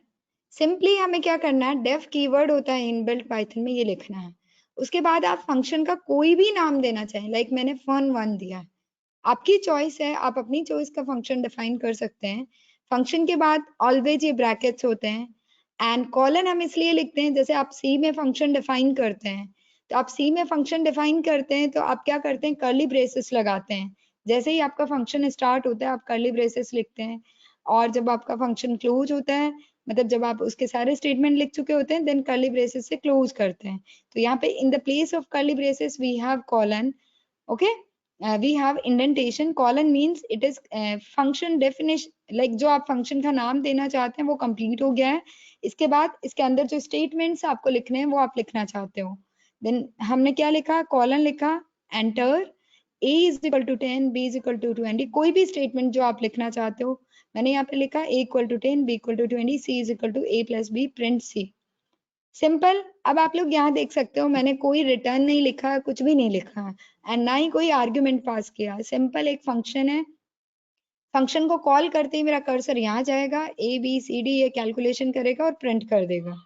simply हमें क्या करना है, def keyword होता है inbuilt Python में, ये लिखना है। उसके बाद आप फंक्शन का कोई भी नाम देना चाहें, लाइक मैंने fun1 दिया है, आपकी चॉइस है, आप अपनी चॉइस का फंक्शन डिफाइन कर सकते हैं। फंक्शन के बाद ऑलवेज ये ब्रैकेट्स होते हैं, एंड कॉलन हम इसलिए लिखते हैं, जैसे आप सी में फंक्शन डिफाइन करते हैं, तो आप सी में फंक्शन डिफाइन करते हैं तो आप क्या करते हैं, कर्ली ब्रेसेस लगाते हैं। जैसे ही आपका फंक्शन स्टार्ट होता है आप कर्ली ब्रेसेस लिखते हैं, और जब आपका फंक्शन क्लोज होता है, मतलब जब आप उसके सारे स्टेटमेंट लिख चुके होते हैं, देन कर्ली ब्रेसेस से क्लोज करते हैं। तो यहाँ पे in the place of curly braces we have colon, okay, we have indentation. colon means it is function definition, like जो आप function का नाम देना चाहते हैं वो complete हो गया है। इसके बाद इसके अंदर जो statements आपको लिखने हैं वो आप लिखना चाहते हो, then हमने क्या लिखा, colon लिखा, enter a is equal to 10, b is equal to 20, कोई भी statement जो आप लिखना चाहते हो। मैंने यहाँ पे लिखा a equal to 10, b equal to 20, c is equal to a plus b, print c, simple. अब आप लोग यहाँ देख सकते हो मैंने कोई रिटर्न नहीं लिखा, कुछ भी नहीं लिखा, एंड ना ही कोई आर्ग्यूमेंट पास किया, सिंपल एक फंक्शन है। फंक्शन को कॉल करते ही मेरा कर्सर यहाँ जाएगा, ए बी सी डी ये कैलकुलेशन करेगा और प्रिंट कर देगा।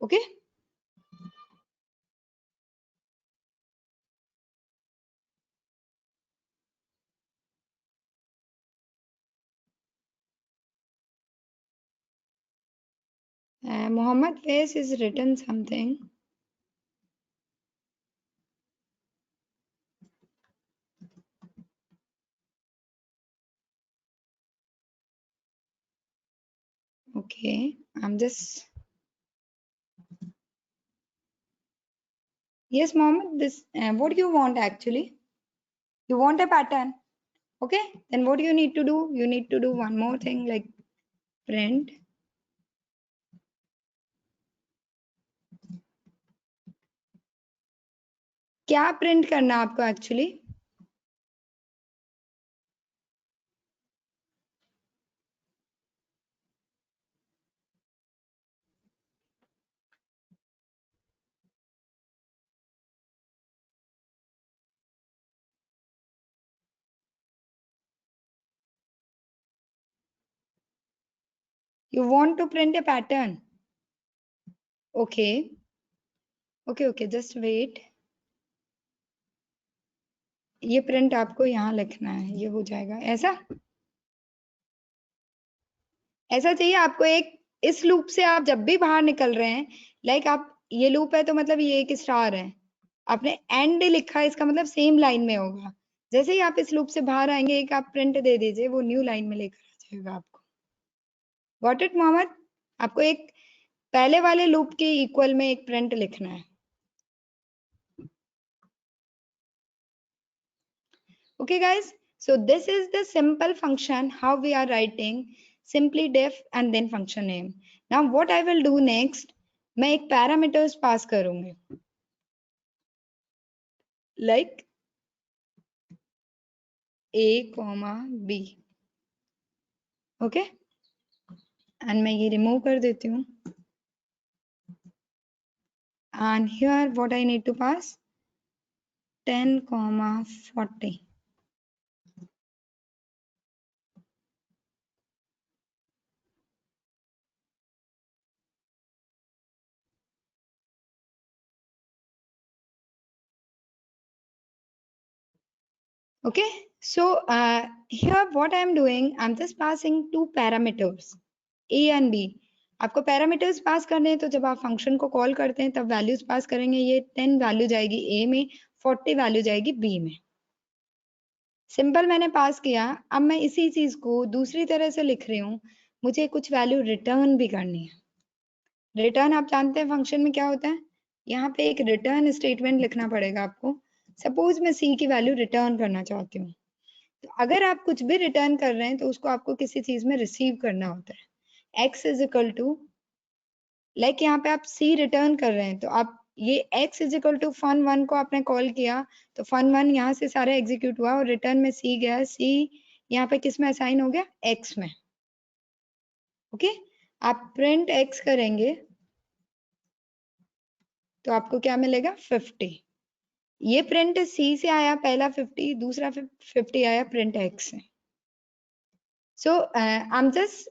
Okay, Mohammed Faiz is written something. Okay, I am just, yes Mohammed, this what you want actually, you want a pattern, okay, then what you need to do, you need to do one more thing, like print, क्या print करना आपको actually, you want to print a pattern, okay, okay, just wait, ये print आपको यहाँ लिखना है, ये हो जाएगा ऐसा, ऐसा चाहिए आपको एक, इस लूप से आप जब भी बाहर निकल रहे हैं, लाइक आप, ये लूप है तो मतलब ये एक स्टार है, आपने एंड लिखा है, इसका मतलब सेम लाइन में होगा, जैसे ही आप इस लूप से बाहर आएंगे एक आप प्रिंट दे दीजिए, वो न्यू लाइन में लेकर आ जाएगा आपको। गॉट इट मोहम्मद, आपको एक पहले वाले लूप के इक्वल में एक प्रिंट लिखना है। Okay guys, so this is the simple function how we are writing simply def and then function name. Now what I will do next, मैं एक parameters pass करूंगी, like a comma b, okay, and मैं ये remove कर देती हूँ, and here what I need to pass 10 comma 40, okay. So here what I am doing, I'm just passing two parameters a and b, आपको parameters pass करने हैं तो जब आप फंक्शन को कॉल करते हैं तब वैल्यूज पास करेंगे, ये 10 वैल्यू जाएगी a में, 40 वैल्यू जाएगी b में, सिंपल मैंने पास किया। अब मैं इसी चीज को दूसरी तरह से लिख रही हूँ, मुझे कुछ वैल्यू रिटर्न भी करनी है। रिटर्न आप जानते हैं फंक्शन में क्या होता है, यहाँ पे एक रिटर्न स्टेटमेंट लिखना पड़ेगा आपको। सपोज मैं c की वैल्यू रिटर्न करना चाहती हूँ, तो अगर आप कुछ भी रिटर्न कर रहे हैं तो उसको आपको किसी चीज में रिसीव करना होता है। x is equal to, like यहाँ पे आप c रिटर्न कर रहे हैं तो आप ये x is equal to fun1 को आपने कॉल किया, तो fun1 यहाँ से सारा एग्जीक्यूट हुआ और रिटर्न में c गया, c यहाँ पे किस में असाइन हो गया, x में, ओके। आप प्रिंट x करेंगे तो आपको क्या मिलेगा, 50, ये प्रिंट c से आया पहला 50, दूसरा 50 आया प्रिंट x से, So I'm just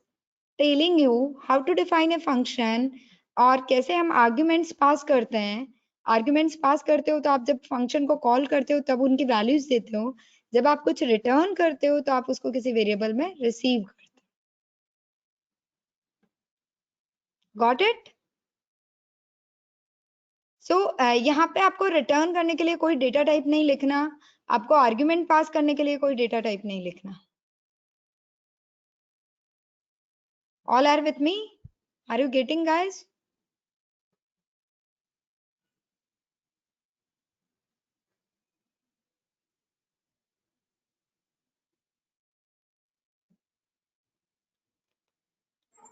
telling you how to define a function और कैसे हम arguments पास करते हैं. Arguments पास करते हो तो आप जब function को call करते हो तब उनकी values देते हो. जब आप कुछ return करते हो तो आप उसको किसी variable में receive करते हो. Got it? So यहाँ पे आपको return करने के लिए कोई data type नहीं लिखना. आपको argument पास करने के लिए कोई data type नहीं लिखना. All are with me? Are you getting, guys?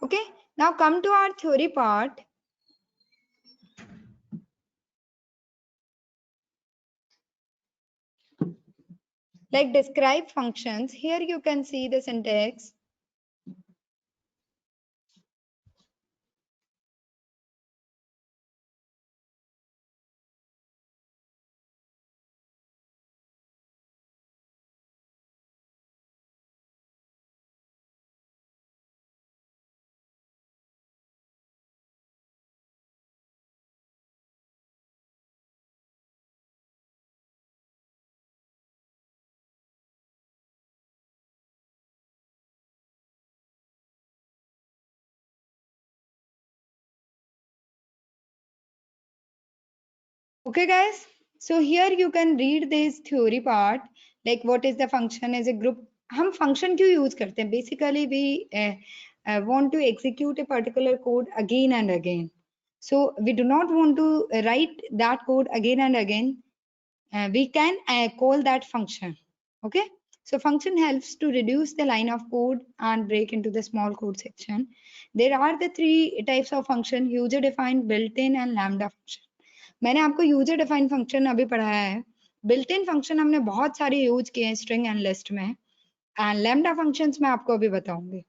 Okay, now come to our theory part. Like describe functions. Here you can see the syntax. Okay, guys. So here you can read this theory part. Like what is the function as a group. हम function क्यों use करते हैं? Basically, we want to execute a particular code again and again. So we do not want to write that code again and again. We can call that function. Okay. So function helps to reduce the line of code and break into the small code section. There are the three types of function: user defined, built-in and lambda function. मैंने आपको user defined function अभी पढ़ाया है. Built in function हमने बहुत सारे use किए हैं स्ट्रिंग एंड लिस्ट में, एंड लैम्डा फंक्शंस मैं आपको अभी बताऊंगी.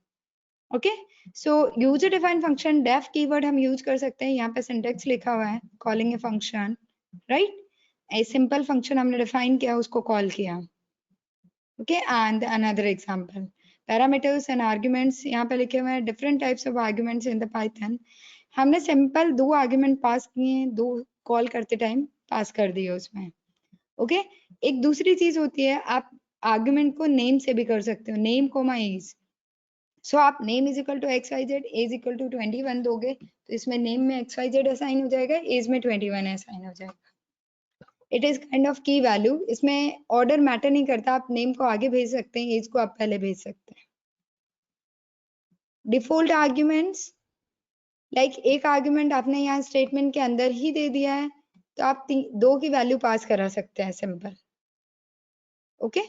Okay, so user defined function def keyword हम यूज कर सकते हैं. यहाँ पे सिंटेक्स लिखा हुआ है, calling a function, right. A simple function हमने डिफाइन किया, उसको कॉल किया. Okay, and another example, parameters and arguments यहाँ पे लिखे हुए हैं. Different types of arguments in the python. हमने सिंपल 2 आर्गुमेंट पास किए, 2 कॉल करते टाइम पास कर दिए उसमें. ओके, एक दूसरी चीज होती है, आप आर्गुमेंट को नेम से भी कर सकते हो, नेम कोमा एज. सो आप name is equal to X Y Z, age equal to 21 दोगे तो इसमें नेम में एक्स वाई जेड असाइन हो जाएगा, एज में 21 असाइन हो जाएगा. इट इज काइंड ऑफ की वैल्यू. इसमें ऑर्डर मैटर नहीं करता, आप नेम को आगे भेज सकते हैं, एज को आप पहले भेज सकते हैं. डिफॉल्ट आर्ग्यूमेंट्स, लाइक एक आर्ग्यूमेंट आपने यहाँ स्टेटमेंट के अंदर ही दे दिया है तो आप 2 की वैल्यू पास करा सकते हैं, सिंपल. ओके,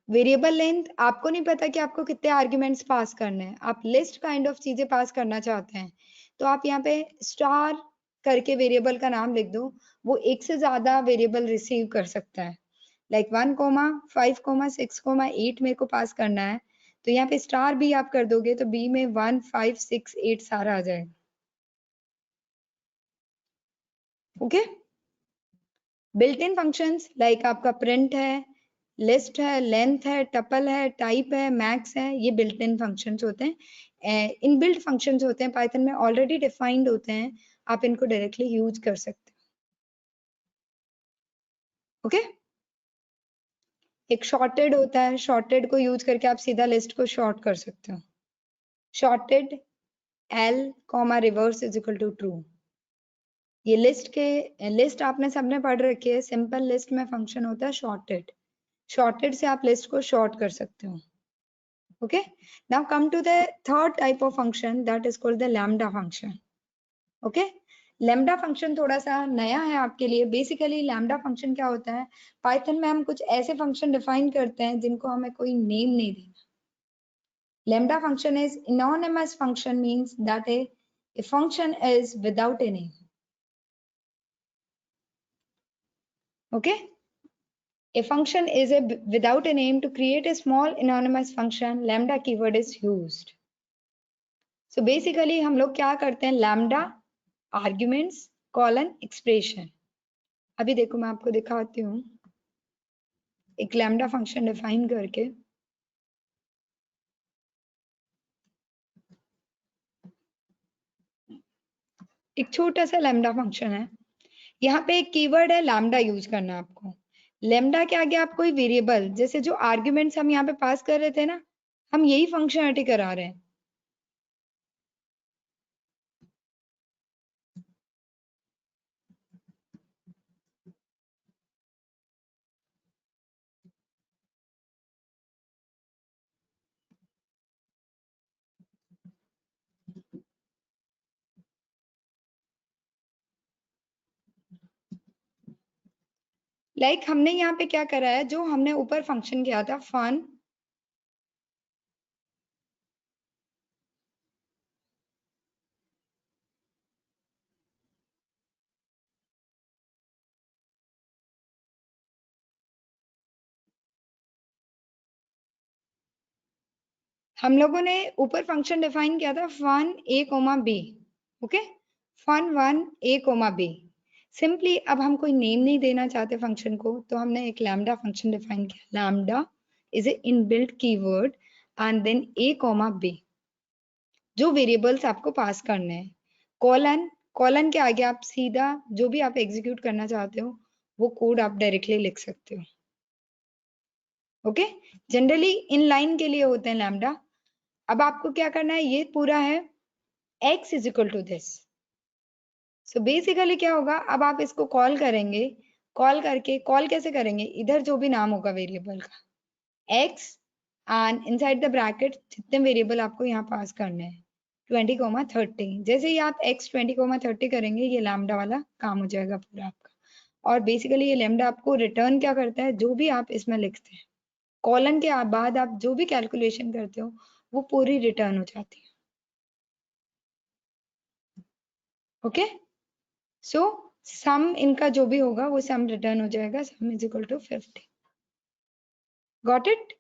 वेरिएबल लेंथ, आपको नहीं पता कि आपको कितने आर्ग्यूमेंट्स पास करने हैं, आप लिस्ट काइंड ऑफ चीजें पास करना चाहते हैं तो आप यहाँ पे स्टार करके वेरिएबल का नाम लिख दो. वो एक से ज्यादा वेरिएबल रिसीव कर सकता है. लाइक 1,5,6,8 मेरे को पास करना है तो यहाँ पे स्टार बी आप कर दोगे तो बी में 1, 5, 6, 8 सारा आ जाएगा. Okay, built in functions like आपका प्रिंट है, लिस्ट है, लेंथ है, टपल है, टाइप है, मैक्स है, ये बिल्ट इन फंक्शंस होते हैं. इनबिल्ट फंक्शंस होते हैं पाइथन में, ऑलरेडी डिफाइंड होते हैं, आप इनको डायरेक्टली यूज कर सकते हो. ओके, एक शॉर्टेड होता है, शॉर्टेड को यूज करके आप सीधा लिस्ट को शॉर्ट कर सकते हो. Sorted L comma reverse is equal to true. ये लिस्ट आपने सबने पढ़ रखी है, सिंपल लिस्ट में फंक्शन होता है शॉर्टेड. शॉर्टेड से आप लिस्ट को शॉर्ट कर सकते हो. Okay, now come to the third type of function, that is called the lambda function. Okay, lambda function थोड़ा सा नया है आपके लिए. बेसिकली lambda function क्या होता है, पाइथन में हम कुछ ऐसे फंक्शन डिफाइन करते हैं जिनको हमें कोई नेम नहीं देना. lambda function is anonymous function, means that a function is without a name. Okay, a function is without a name. To create a small anonymous function, lambda keyword is used. So basically हम लोग क्या करते हैं, lambda arguments colon expression. अभी देखो मैं आपको दिखाती हूँ. एक लैम्डा फंक्शन डिफाइन करके एक छोटा सा लैम्डा फंक्शन है। यहाँ पे एक कीवर्ड है लैम्डा यूज करना है आपको। लैम्डा के आगे आप कोई वेरिएबल, जैसे जो आर्ग्यूमेंट्स हम यहाँ पे पास कर रहे थे ना, हम यही फंक्शनलिटी करा रहे हैं। हमने यहाँ पे क्या करा है, जो हमने ऊपर फंक्शन किया था फन, हम लोगों ने ऊपर फंक्शन डिफाइन किया था fun A comma B. Okay, fun one A comma B. Simply अब हम कोई नेम नहीं देना चाहते फंक्शन को, तो हमने एक लैम्डा फंक्शन डिफाइन किया। Lambda is a inbuilt keyword and then a comma B, जो वेरिएबल्स आपको पास करने हैं। कॉलन, कॉलन के आगे आप सीधा जो भी आप एग्जीक्यूट करना चाहते हो वो कोड आप डायरेक्टली लिख सकते हो। ओके, जनरली इन लाइन के लिए होते हैं लैम्डा। अब आपको क्या करना है, ये पूरा है x is equal to this. So basically क्या होगा, अब आप इसको कॉल करेंगे, कॉल करके, कॉल कैसे करेंगे, इधर जो भी नाम होगा वेरिएबल का x and inside the bracket जितने वेरिएबल आपको यहाँ पास करने हैं 20,30। जैसे ही आप x 20,30 करेंगे, ये लैम्डा वाला काम हो जाएगा पूरा आपका। और बेसिकली ये लैम्डा आपको रिटर्न क्या करता है, जो भी आप इसमें लिखते हैं कॉलन के बाद आप जो भी कैलकुलेशन करते हो वो पूरी रिटर्न हो जाती है। ओके, सो सम इनका जो भी होगा वो सम रिटर्न हो जाएगा, sum is equal to 50। Got it.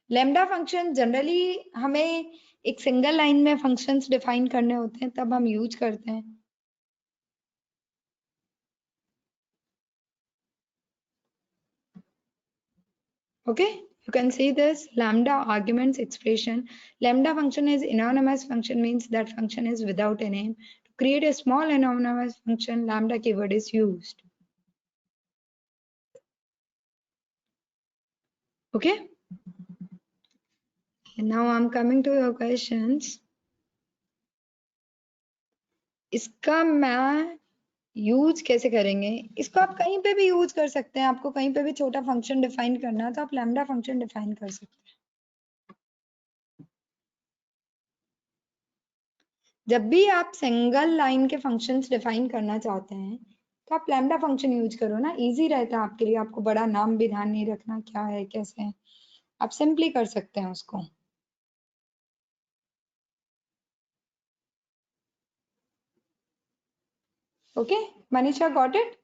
Lambda function generally हमें एक सिंगल लाइन में फंक्शंस डिफाइन करने होते हैं, तब हम यूज करते हैं। Okay, you can see this lambda arguments expression. Lambda function is anonymous function, means that function is without a name. To create a small anonymous function, lambda keyword is used. Okay, and now I'm coming to your questions. इसका मैं use कैसे करेंगे, इसको आप कहीं पे भी use कर सकते हैं। आपको कहीं पे भी छोटा फंक्शन डिफाइन करना है तो आप लैम्डा फंक्शन डिफाइन कर सकते हैं। जब भी आप सिंगल लाइन के फंक्शंस डिफाइन करना चाहते हैं तो आप लैम्डा फंक्शन यूज करो ना, इजी रहता है आपके लिए। आपको बड़ा नाम भी ध्यान नहीं रखना क्या है कैसे है, आप सिंपली कर सकते हैं उसको। Okay, Manisha got it.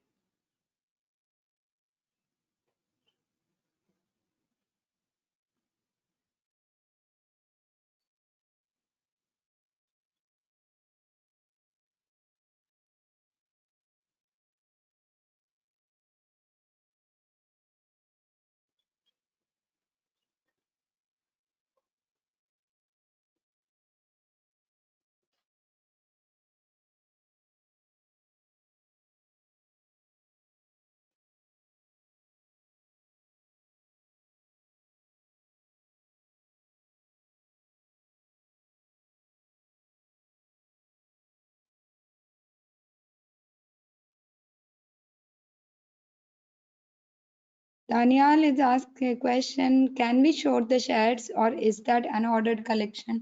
Daniel is asked a question, can we sort the shares or is that an ordered collection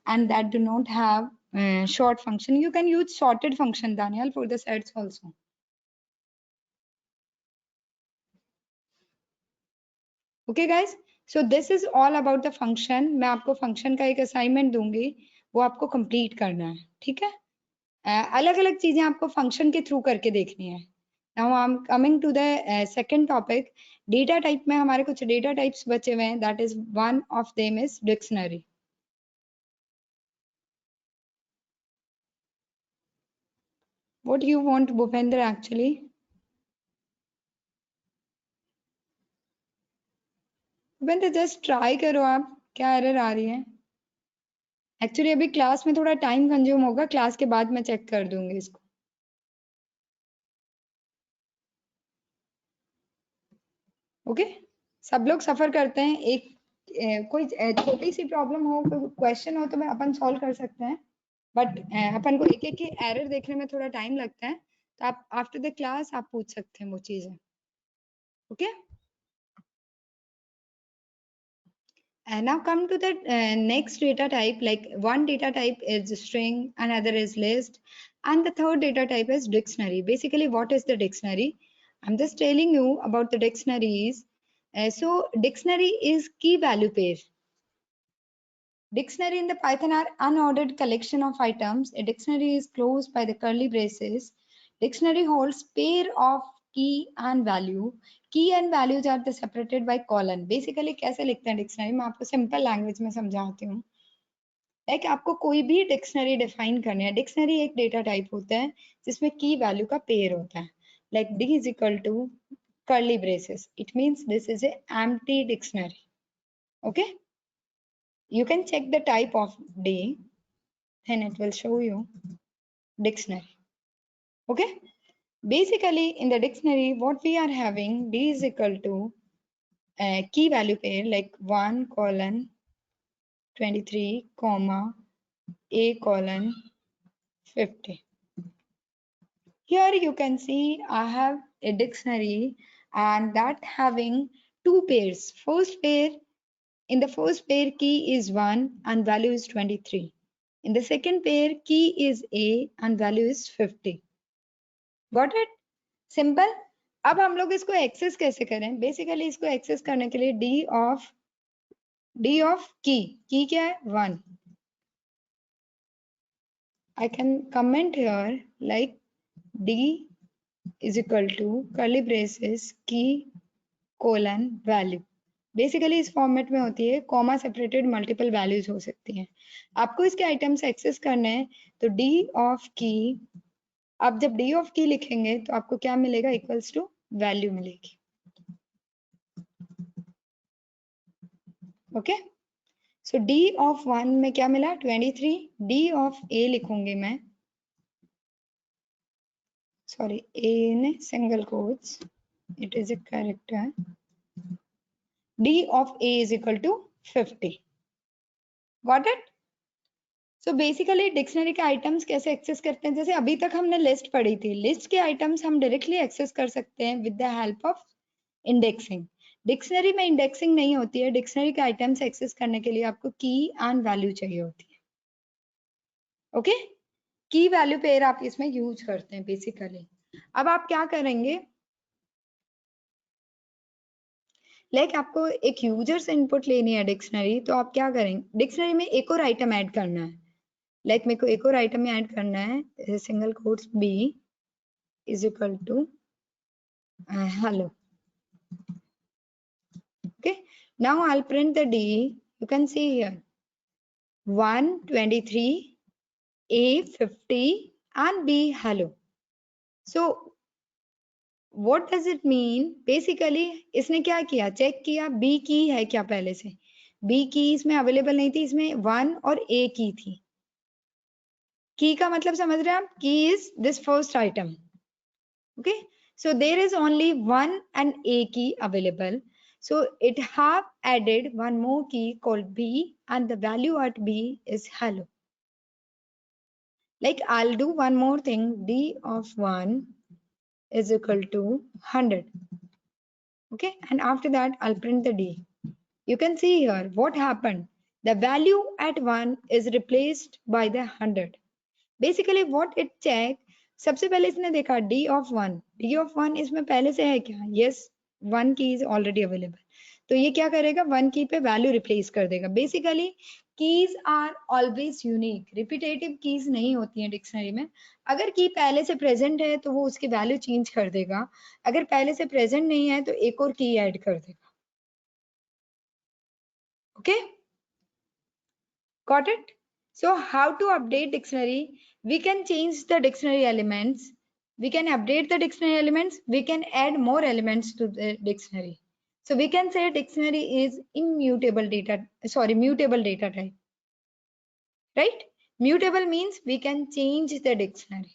and that do not have sort function? You can use sorted function, Daniel, for the sets also. Okay guys, so this is all about the function. मैं आपको function का एक assignment दूंगी, वो आपको complete करना है, ठीक है। अलग अलग चीजें आपको function के through करके देखनी है। Now I'm coming to the second topic. Data type में हमारे कुछ data types बचे हुए हैं, that is one of them is dictionary. What you want, Bhupender, actually? तो जस्ट ट्राई करो आप, क्या एरर आ रही है। एक्चुअली अभी क्लास में थोड़ा टाइम कंज्यूम होगा, क्लास के बाद मैं चेक कर दूंगी इसको। ओके, सब लोग सफर करते हैं। एक कोई छोटी सी प्रॉब्लम हो, कोई क्वेश्चन हो तो मैं अपन सॉल्व कर सकते हैं, बट अपन को एक एक की एरर देखने में थोड़ा टाइम लगता है, तो आप आफ्टर द क्लास आप पूछ सकते हैं वो चीजें। Okay, and now come to the next data type. Like one data type is string, another is list, and the third data type is dictionary. Basically, what is the dictionary? I'm just telling you about the dictionaries. So dictionary is key value pair. Dictionary in the Python are unordered collection of items. A dictionary is closed by the curly braces. Dictionary holds pair of key and value. Key and values are the separated by colon. Basically कैसे लिखते हैं dictionary, मैं आपको simple language में समझाती हूँ। Like आपको कोई भी डिक्शनरी डिफाइन करनी है। डिक्शनरी एक डेटा टाइप होता है जिसमें की वैल्यू का पेयर होता है। Like D is equal to curly braces. It means this is a empty dictionary. Okay, you can check the type of D, then it will show you dictionary. Okay, basically in the dictionary what we are having, D is equal to key value pair like 1 colon 23 comma A colon 50. Here you can see I have a dictionary and that having two pairs. First pair, in the first pair key is 1 and value is 23. In the second pair key is A and value is 50. Got it? Simple. अब हम लोग इसको access कैसे करें? Basically इसको access करने के लिए डी ऑफ की क्या है? 1। I can comment here like D is equal to curly braces key colon value. Basically इस फॉर्मेट में होती है, कॉमा सेपरेटेड मल्टीपल वैल्यूज हो सकती हैं। आपको इसके आइटम्स एक्सेस करने हैं तो डी ऑफ की, आप जब डी ऑफ की लिखेंगे तो आपको क्या मिलेगा? इक्वल्स टू वैल्यू मिलेगी। ओके, सो डी ऑफ 1 में क्या मिला? 23। डी ऑफ ए लिखूंगी मैं, sorry A in single quotes, it is a character. D of A is equal to 50. Got it? So basically dictionary के आइटम्स कैसे एक्सेस करते हैं? जैसे अभी तक हमने लिस्ट पढ़ी थी, लिस्ट के आइटम्स हम डायरेक्टली एक्सेस कर सकते हैं with the help of indexing. Dictionary में इंडेक्सिंग नहीं होती है। डिक्शनरी के आइटम्स एक्सेस करने के लिए आपको की एंड वैल्यू चाहिए होती है। ओके, की वैल्यू पेयर आप इसमें यूज करते हैं बेसिकली। अब आप क्या करेंगे? लाइक आपको एक यूजर से इनपुट लेनी है डिक्शनरी, तो आप क्या करेंगे? डिक्शनरी में एक और आइटम ऐड करना है। लाइक मेरे को एक और आइटम में ऐड करना है, single quotes B is equal to hello. Okay, now I'll print the D. You can see here 1 23 A 50 and B hello. So what does it mean? Basically इसने क्या किया? चेक किया B की है क्या पहले से। B की इसमें अवेलेबल नहीं थी, इसमें 1 और A की थी। की का मतलब समझ रहे हैं आप? की is this first item. Okay, so there is only one and A key available, so it have added one more key called B and the value at B is hello. Like I'll do one more thing, D of 1 is equal to 100. Okay, and after that I'll print the D. You can see here what happened. The value at 1 is replaced by the 100. Basically what it check, सबसे पहले इसने देखा D of 1, D of 1 इसमें पहले से है क्या? Yes, 1 की is already available. तो ये क्या करेगा? 1 की पे वैल्यू रिप्लेस कर देगा। Basically keys are always unique, repetitive keys नहीं होती हैं डिक्शनरी में। अगर की पहले से प्रेजेंट है तो वो उसकी वैल्यू चेंज कर देगा, अगर पहले से प्रेजेंट नहीं है तो एक और की ऐड कर देगा। Okay, got it? So how to update dictionary? We can change the dictionary elements. We can update the dictionary elements. We can add more elements to the dictionary. So we can say dictionary is mutable data type, right? Mutable means we can change the dictionary.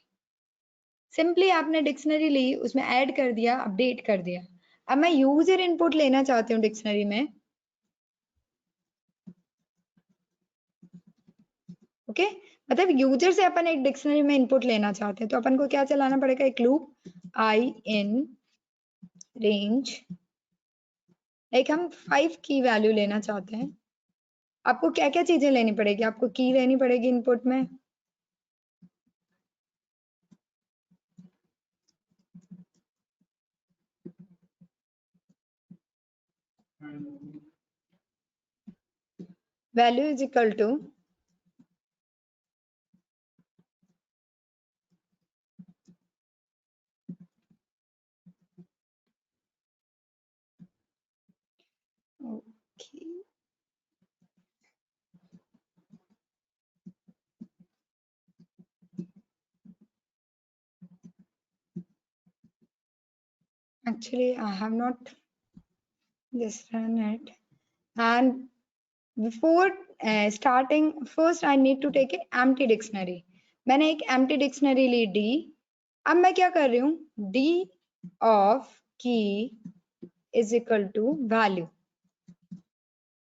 Simply आपने dictionary ली, उसमें add कर दिया, update कर दिया. अब मैं user input लेना चाहती हूँ डिक्शनरी में. ओके मतलब यूजर से अपन एक डिक्शनरी में इनपुट लेना चाहते हैं, तो अपन को क्या चलाना पड़ेगा, एक loop I in range, like हम 5 की वैल्यू लेना चाहते हैं. आपको क्या क्या चीजें लेनी पड़ेगी, आपको की लेनी पड़ेगी इनपुट में, value is equal to okay. Actually, I have not just run it. And before starting, first I need to take an empty dictionary. मैंने एक empty dictionary ली D. अब मैं क्या कर रही हूँ, D of key is equal to value.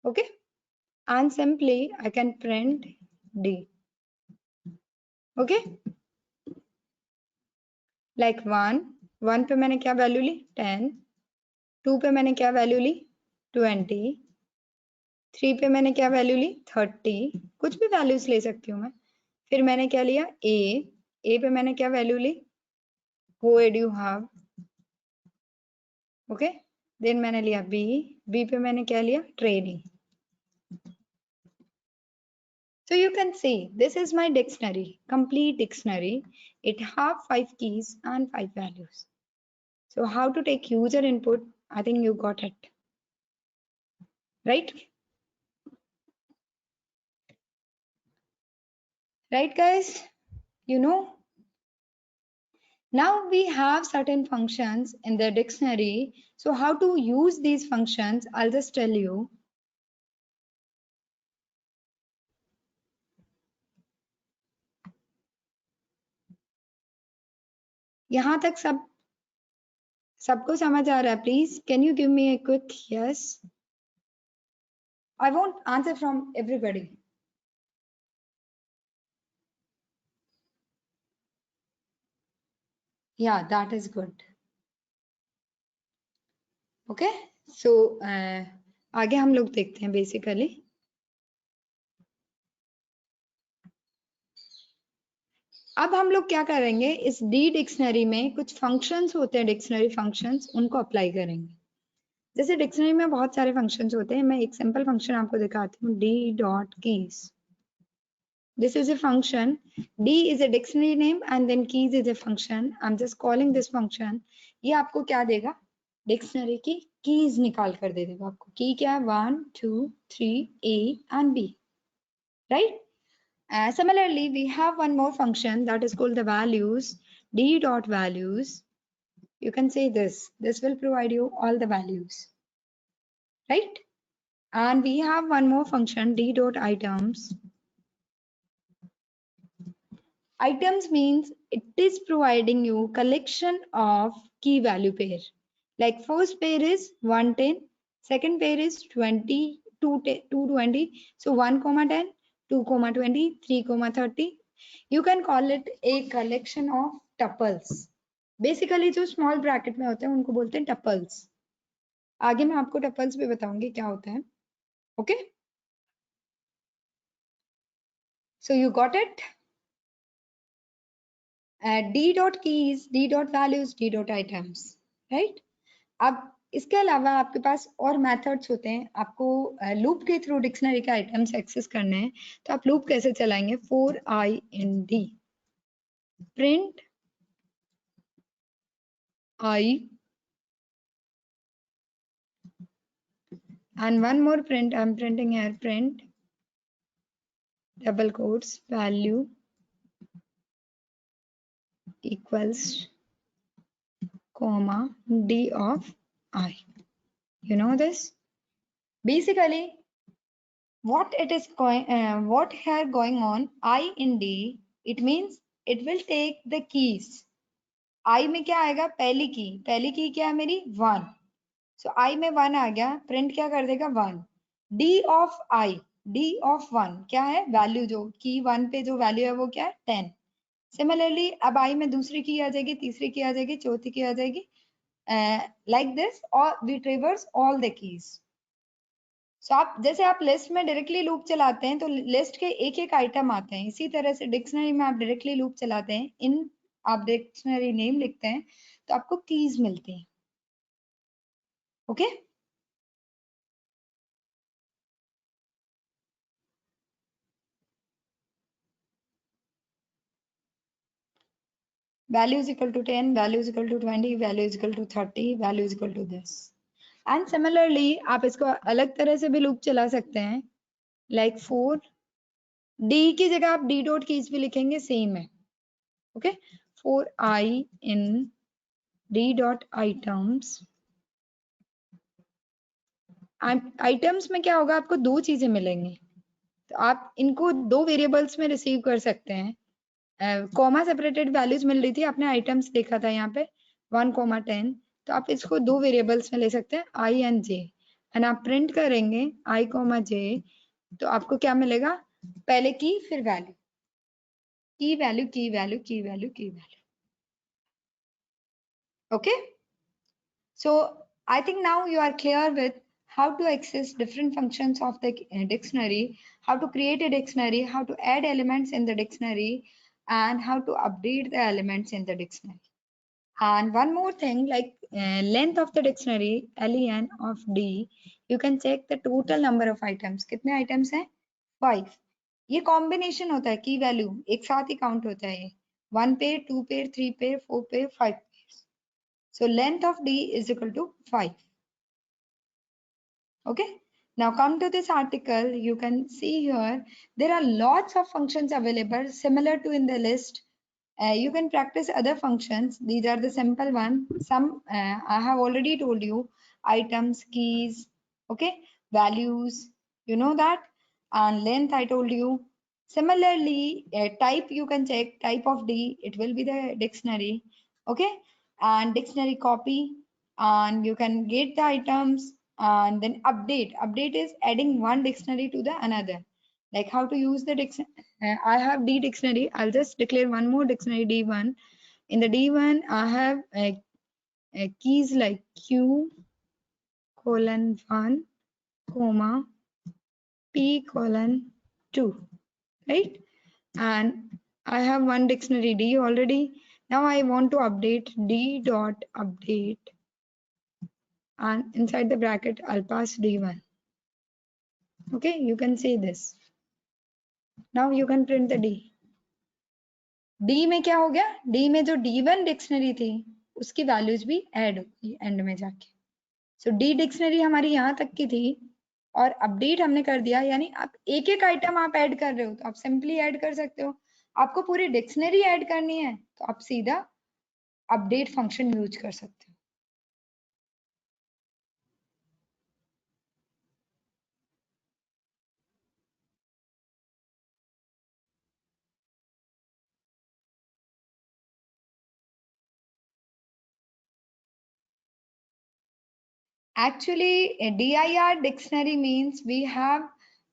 Okay, and simply I can print D. Okay, like 1 पे मैंने क्या वैल्यू ली, 10. 2 पे मैंने क्या वैल्यू ली, 20. 3 पे मैंने क्या वैल्यू ली, 30. कुछ भी वैल्यूज ले सकती हूँ मैं. फिर मैंने क्या लिया, ए पे मैंने क्या वैल्यू ली, वो add you have. Okay, then मैंने लिया बी पे मैंने क्या लिया, training. So you can see this is my dictionary, complete dictionary. It have 5 keys and 5 values. So how to take user input, I think you got it, right? Right guys, you know, now we have certain functions in the dictionary. So how to use these functions, I'll just tell you. यहाँ तक सबको समझ आ रहा है? Please, can you give me a quick yes? I won't answer from everybody. Yeah, that is good. Okay, so आगे हम लोग देखते हैं basically. अब हम लोग क्या करेंगे, इस डी डिक्शनरी में कुछ फंक्शंस होते हैं, डिक्शनरी फंक्शंस, उनको अप्लाई करेंगे. जैसे डिक्शनरी में बहुत सारे फंक्शंस होते हैं, मैं एक सिंपल फंक्शन आपको दिखाती हूँ, D dot keys. This is a function. D is a dictionary name and then keys is a function. I'm just calling this function. ये आपको क्या देगा, डिक्शनरी की कीज निकाल कर दे देगा आपको. की क्या है, 1 2 3 A and B, right? Similarly, we have one more function that is called the values. D dot values. You can say this. This will provide you all the values, right? And we have one more function, D dot items. Items means it is providing you collection of key value pair. Like first pair is 110, second pair is 20, 220. So 1, 10, 2, 20, 3, 30. You can call it a collection of tuples. Basically जो small bracket में होते हैं उनको बोलते हैं tuples. आगे मैं आपको tuples भी बताऊंगी क्या होता है. Okay? So you got it? D dot keys, D dot values, D dot items, right? अब इसके अलावा आपके पास और मेथड्स होते हैं. आपको लूप के थ्रू डिक्शनरी के आइटम्स एक्सेस करने हैं, तो आप लूप कैसे चलाएंगे, for I in D print I and one more print I'm printing here, print double quotes value equals comma D of I. You know this? Basically, what here going on, I in D, it means it will take the keys. I में क्या आएगा? पहली की क्या है मेरी? 1. So I में 1 आ गया, प्रिंट क्या कर देगा? 1. D of I, D of 1 क्या है? वैल्यू जो की 1 पे जो वैल्यू है वो क्या है? 10. सिमिलरली अब I में दूसरी की आ जाएगी, तीसरी की आ जाएगी, चौथी की आ जाएगी, like this, or we traverse all the keys. सो आप जैसे आप लिस्ट में डायरेक्टली लूप चलाते हैं तो लिस्ट के एक एक आइटम आते हैं, इसी तरह से डिक्शनरी में आप डायरेक्टली लूप चलाते हैं, इन आप डिक्शनरी नेम लिखते हैं तो आपको कीज मिलती हैं. Okay value is equal to 10, value is equal to 20, value is equal to 30, value is equal to this. And similarly आप इसको अलग तरह से भी लूप चला सकते हैं, like 4 d की जगह आप d डॉट कीज भी लिखेंगे, सेम है. Okay 4 I in d dot items. Items में क्या होगा? आपको दो चीजें मिलेंगी, तो आप इनको दो वेरिएबल्स में रिसीव कर सकते हैं. कॉमा सेपरेटेड वैल्यूज मिल रही थी, आपने आइटम्स देखा था यहाँ पे 1,10, तो आप इसको दो वेरिएबल्स में ले सकते हैं, आई एंड जे, एंड आप प्रिंट करेंगे आई कॉमा जे, तो आपको क्या मिलेगा? पहले की, फिर वैल्यू, की वैल्यू, की वैल्यू, की वैल्यू, की value. Okay so I think now you are clear with how to access different functions of the dictionary, how to create a dictionary, how to add elements in the dictionary, and how to update the elements in the dictionary. And one more thing, like length of the dictionary, len of d, you can check the total number of items. कितने items हैं? 5. ये combination होता है, key value एक साथ ही count होता है, 1 pair, 2 pair, 3 pair, 4 pair, 5 pairs. So length of d is equal to 5. Okay, now come to this article. You can see here there are lots of functions available similar to in the list. You can practice other functions. These are the simple one. Some I have already told you: items, keys, okay, values, you know that, and length I told you. Similarly, type you can check, type of D, it will be the dictionary, okay, and dictionary copy, and you can get the items, and then update is adding one dictionary to the another, like how to use the dictionary. I have D dictionary, I'll just declare one more dictionary, D1. In the D1 I have keys like Q colon 1 comma P colon 2, right? And I have one dictionary D already. Now I want to update D dot update, and inside the bracket I'll pass D1. Okay, you can see this. Now you can print the D. D में क्या हो गया? D में जो D1 dictionary थी उसकी values भी add होगी एंड में जाके. सो D डिक्शनरी हमारी यहाँ तक की थी और अपडेट हमने कर दिया, यानी आप एक एक आइटम आप ऐड कर रहे हो तो आप सिंपली ऐड कर सकते हो. आपको पूरी डिक्शनरी ऐड करनी है तो आप सीधा अपडेट फंक्शन यूज कर सकते हो. Actually, a DIR dictionary means we have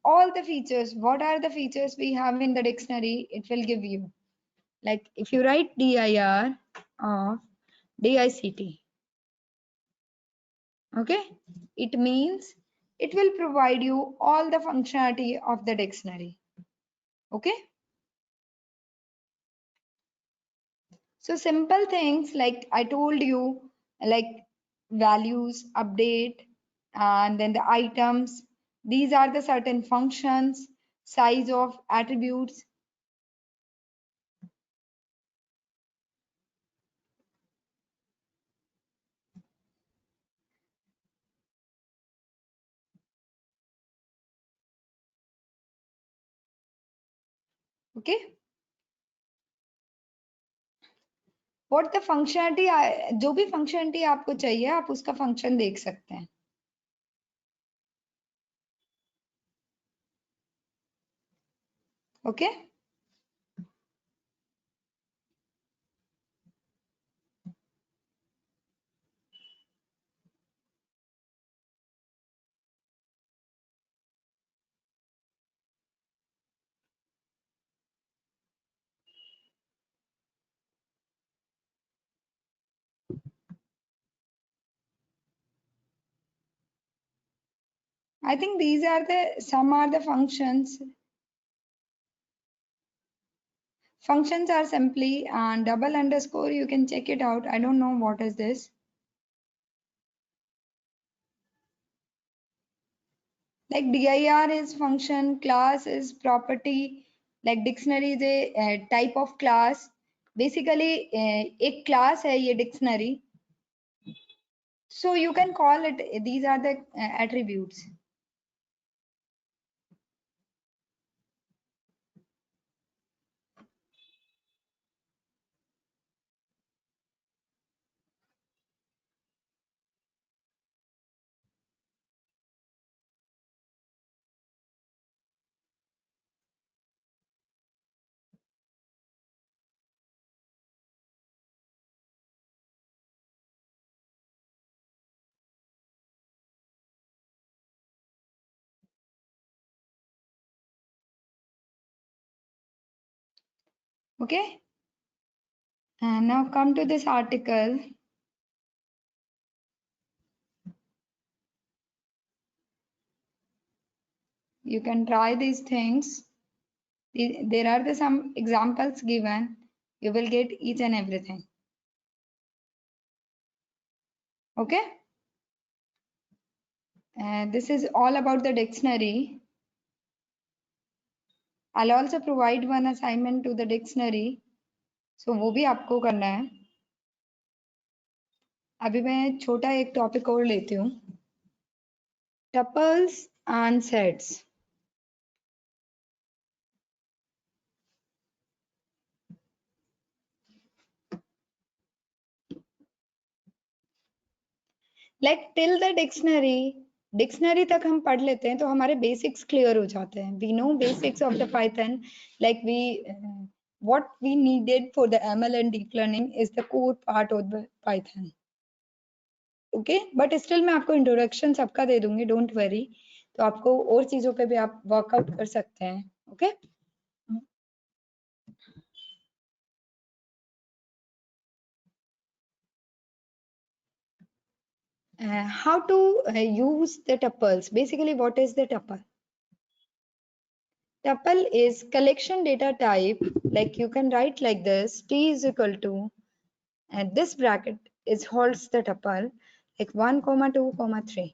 all the features. What are the features we have in the dictionary? It will give you. Like if you write DIR of DICT, okay, it means it will provide you all the functionality of the dictionary. Okay. So simple things like I told you, like values, update, and then the items. These are the certain functions, size of attributes. Okay. What the functionality, जो भी functionality आपको चाहिए आप उसका function देख सकते हैं. Okay. I think these are some are the functions. Functions are simply and double underscore. You can check it out. I don't know what is this. Like dir is function, class is property, like dictionary is a type of class. Basically, एक class है ये dictionary. So you can call it, these are the attributes. Okay. And now come to this article. You can try these things. There are some examples given. You will get each and everything. Okay. And this is all about the dictionary. I'll also provide one assignment to the dictionary. So वो भी आपको करना है. अभी मैं छोटा एक topic और लेती हूँ. Tuples and sets. Like till the dictionary तक हम पढ़ लेते हैं तो हमारे basics clear हो जाते हैं. We know basics of the Python. Like what we needed for the ML and deep learning is the core part of the Python. Okay but still मैं आपको इंट्रोडक्शन सबका दे दूंगी, डोंट वरी. तो आपको और चीजों पे भी आप वर्कआउट कर सकते हैं. Okay. How to use the tuples. Basically, what is the tuple? Tuple is collection data type. Like you can write like this: t is equal to, and this bracket is holds the tuple like 1 comma 2 comma 3.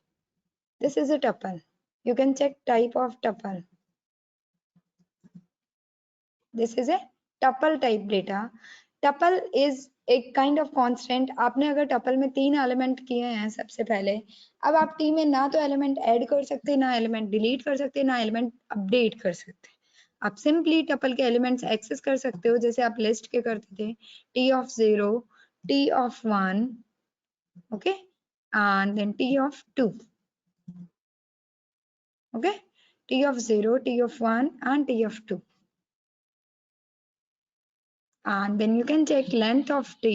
This is a tuple. You can check type of tuple. This is a tuple type data. Tuple is एक kind of constant. आपने अगर tuple में 3 element किए हैं सबसे पहले, अब आप टी में ना तो एलिमेंट ऐड कर सकते, ना एलिमेंट डिलीट कर सकते, ना एलिमेंट अपडेट कर सकते. आप सिंपली टपल के एलिमेंट्स एक्सेस कर सकते हो जैसे आप लिस्ट के करते थे. T of 0, T of 1, okay, and then T of 2. Okay, T of 0, T of 1 and T of 2. And then you can check length of t.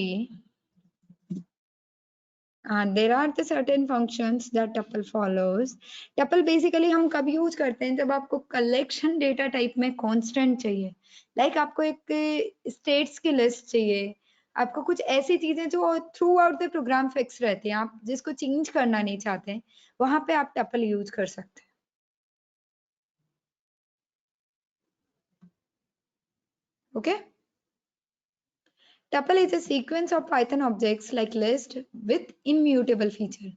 And there are the certain functions that tuple follows. Tuple basically हम कब use करते हैं जब आपको collection data type में constant चाहिए. Like आपको एक स्टेट्स की लिस्ट चाहिए, आपको कुछ ऐसी चीजें जो throughout the program fix रहती हैं, आप जिसको चेंज करना नहीं चाहते, वहां पे आप टपल यूज कर सकते हैं. Okay. Tuple is a sequence of Python objects like list with immutable feature.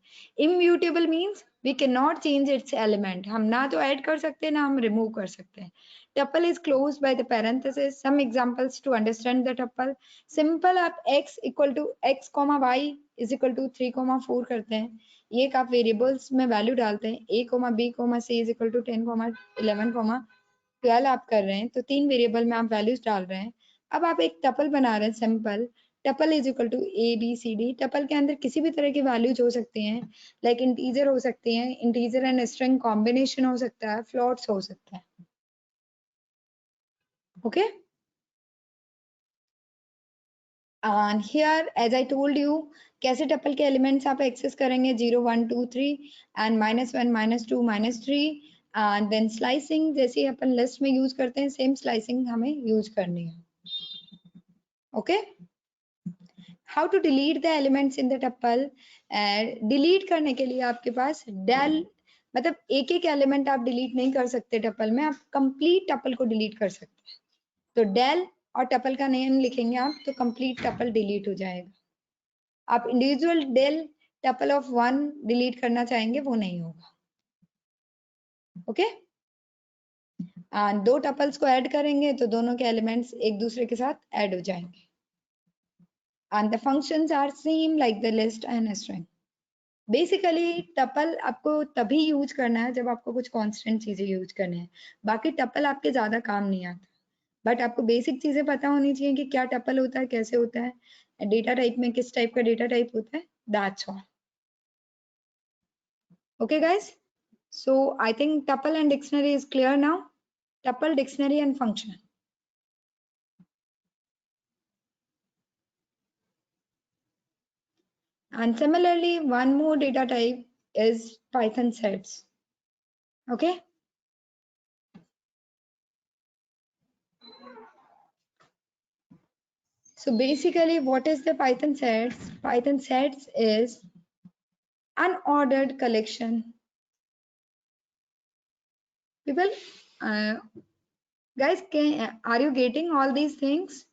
Immutable means we cannot change its element. हम ना तो ऐड कर सकते हैं ना हम रिमूव कर सकते हैं. Tuple is closed by the parenthesis. Some examples to understand the tuple. Simple आप x equal to x comma y is equal to 3 comma 4 करते हैं. ये एक आप वेरिएबल्स में वैल्यू डालते हैं. a comma b comma c is equal to 10 comma 11 comma 12 आप कर रहे हैं, तो 3 वेरिएबल में आप वैल्यूज डाल रहे हैं. अब आप एक टपल बना रहे हैं simple. Tuple is equal to A B C D. Tuple के अंदर किसी भी तरह की वैल्यूज हो सकती हैं, लाइक इंटीजर हो सकती हैं, इंटीजर एंड स्ट्रिंग कॉम्बिनेशन हो सकता है, फ्लोट्स हो सकता है. Okay. And here, as I told you, कैसे टपल के एलिमेंट्स आप एक्सेस करेंगे 0 1 2 3 एंड -1 -2 -3 एंड देन स्लाइसिंग जैसे अपन लिस्ट में यूज करते हैं सेम स्लाइसिंग हमें यूज करनी है. Okay. How to delete the elements in the tuple. Delete करने के लिए आपके पास डेल मतलब एक एक एलिमेंट आप डिलीट नहीं कर सकते टपल में, आप कंप्लीट टपल को डिलीट कर सकते हैं. तो डेल और टपल का नेम लिखेंगे आप तो कंप्लीट टपल डिलीट हो जाएगा. आप individual del tuple of 1 delete करना चाहेंगे वो नहीं होगा. ओके. एंड दो टपल्स को ऐड करेंगे तो दोनों के एलिमेंट्स एक दूसरे के साथ ऐड हो जाएंगे. And the functions are same like the list and string. Basically tuple आपको तभी यूज करना है जब आपको कुछ कांस्टेंट चीजें यूज करनी है. बाकी टपल आपके ज्यादा काम नहीं आता, बट आपको बेसिक चीजें पता होनी चाहिए कि क्या टपल होता है, कैसे होता है, डेटा टाइप में किस टाइप का डेटा टाइप होता है. That's all. Okay guys, so I think tuple and dictionary is clear now. Tuple, dictionary and function. And similarly, one more data type is Python sets. Okay. So basically what is the Python sets? Python sets is an ordered collection. People, guys, are you getting all these things?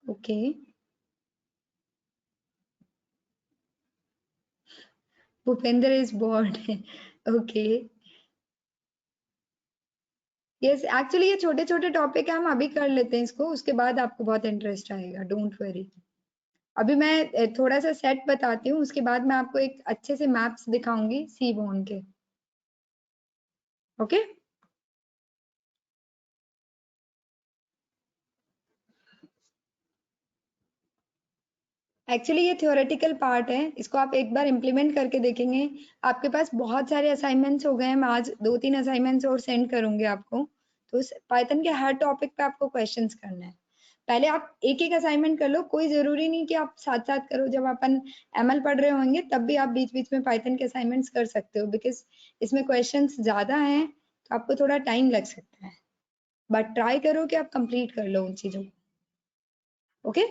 Okay. Bhupender is bored. Okay. Yes actually ये छोटे छोटे topic है, हम अभी कर लेते हैं इसको, उसके बाद आपको बहुत इंटरेस्ट आएगा. Don't worry. अभी मैं थोड़ा सा सेट बताती हूँ, उसके बाद मैं आपको एक अच्छे से मैप्स दिखाऊंगी सीबोर्न के. ओके. एक्चुअली ये थ्योरेटिकल पार्ट है, इसको आप एक बार इम्प्लीमेंट करके देखेंगे. आपके पास बहुत सारे असाइनमेंट्स हो गए हैं, मैं आज 2-3 असाइनमेंट्स और सेंड करूंगी आपको. तो पाइथन के हर टॉपिक पे आपको क्वेश्चंस करना है. पहले आप एक एक असाइनमेंट कर लो, कोई जरूरी नहीं कि आप साथ साथ करो. जब अपन एमएल पढ़ रहे होंगे तब भी आप बीच बीच में पाइथन के असाइनमेंट्स कर सकते हो, बिकॉज इसमें क्वेश्चंस ज्यादा हैं तो आपको थोड़ा टाइम लग सकता है, बट ट्राई करो कि आप कंप्लीट कर लो उन चीजों को. Okay.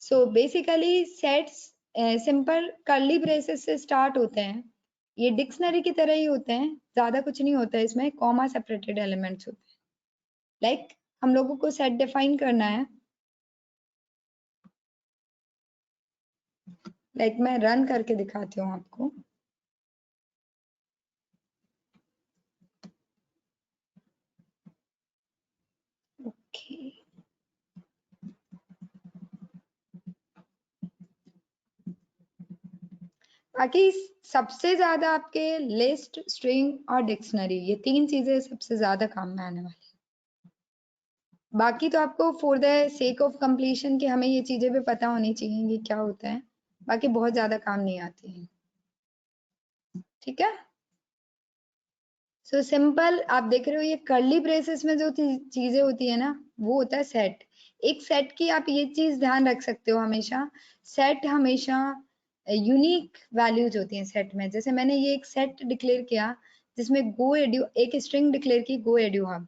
So basically sets simple curly braces से स्टार्ट होते हैं. ये डिक्शनरी की तरह ही होते हैं, ज्यादा कुछ नहीं होता है इसमें, कॉमा सेपरेटेड एलिमेंट्स होते हैं. लाइक हम लोगों को सेट डिफाइन करना है. लाइक मैं रन करके दिखाती हूँ आपको. ओके. बाकी सबसे ज्यादा आपके लिस्ट, स्ट्रिंग और डिक्शनरी, ये 3 चीजें सबसे ज्यादा काम में आने वाली. बाकी तो आपको for the sake of completion कि हमें ये चीजें भी पता होनी चाहिए कि क्या होता है, बाकी बहुत ज्यादा काम नहीं आती है. ठीक है. सो सिंपल आप देख रहे हो ये कर्ली ब्रेसेस में जो चीजें होती है ना वो होता है सेट. एक सेट की आप ये चीज ध्यान रख सकते हो हमेशा, सेट हमेशा यूनिक वैल्यूज होती हैं सेट में. जैसे मैंने ये एक सेट डिक्लेयर किया जिसमें गो एड्यू, एक स्ट्रिंग डिक्लेयर की गो एड्यू हब.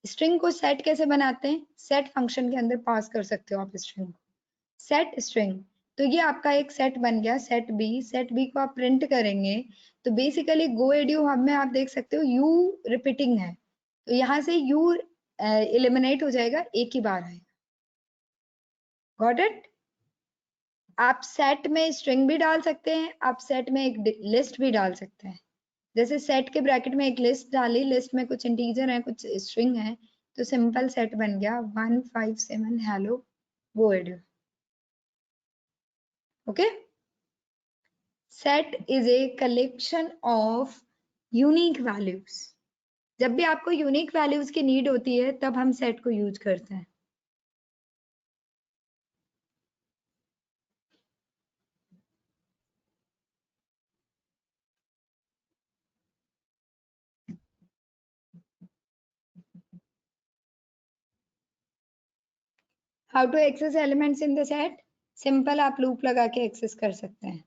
स्ट्रिंग को सेट कैसे बनाते हैं, सेट फंक्शन के अंदर पास कर सकते हो आप स्ट्रिंग को, सेट स्ट्रिंग. तो ये आपका एक सेट बन गया सेट बी. सेट बी को आप प्रिंट करेंगे तो बेसिकली गो एड्यू हब में आप देख सकते हो यू रिपीटिंग है, तो यहाँ से यू एलिमिनेट हो जाएगा, एक ही बार है. Got it. आप सेट में स्ट्रिंग भी डाल सकते हैं, आप सेट में एक लिस्ट भी डाल सकते हैं. जैसे सेट के ब्रैकेट में एक लिस्ट डाली, लिस्ट में कुछ इंटीजर है कुछ स्ट्रिंग है, तो सिंपल सेट बन गया 157 hello go edu. Okay. set is a collection of unique values. जब भी आपको यूनिक वैल्यूज की नीड होती है तब हम सेट को यूज करते हैं. How to access elements in the set? Simple, आप लूप लगा के एक्सेस कर सकते हैं,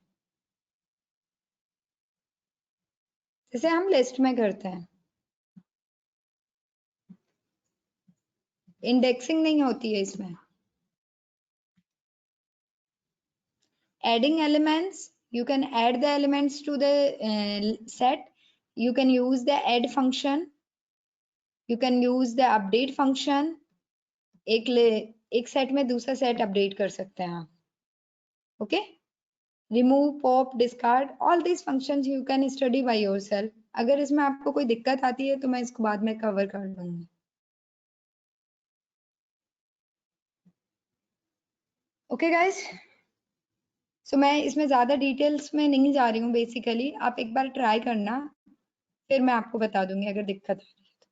जैसे हम लिस्ट में करते हैं। इंडेक्सिंग नहीं होती है इसमें। Adding elements, you can add the elements to the set. You can use the add function. You can use the update function. एक सेट में दूसरा सेट अपडेट कर सकते हैं आप। Okay, remove, pop, discard, all these functions you can study by yourself. अगर इसमें आपको कोई दिक्कत आती है तो मैं इसको बाद में कवर कर लूंगी। ओके गाइस, सो मैं इसमें ज्यादा डिटेल्स में नहीं जा रही हूँ। बेसिकली आप एक बार ट्राई करना, फिर मैं आपको बता दूंगी अगर दिक्कत आ रही है तो,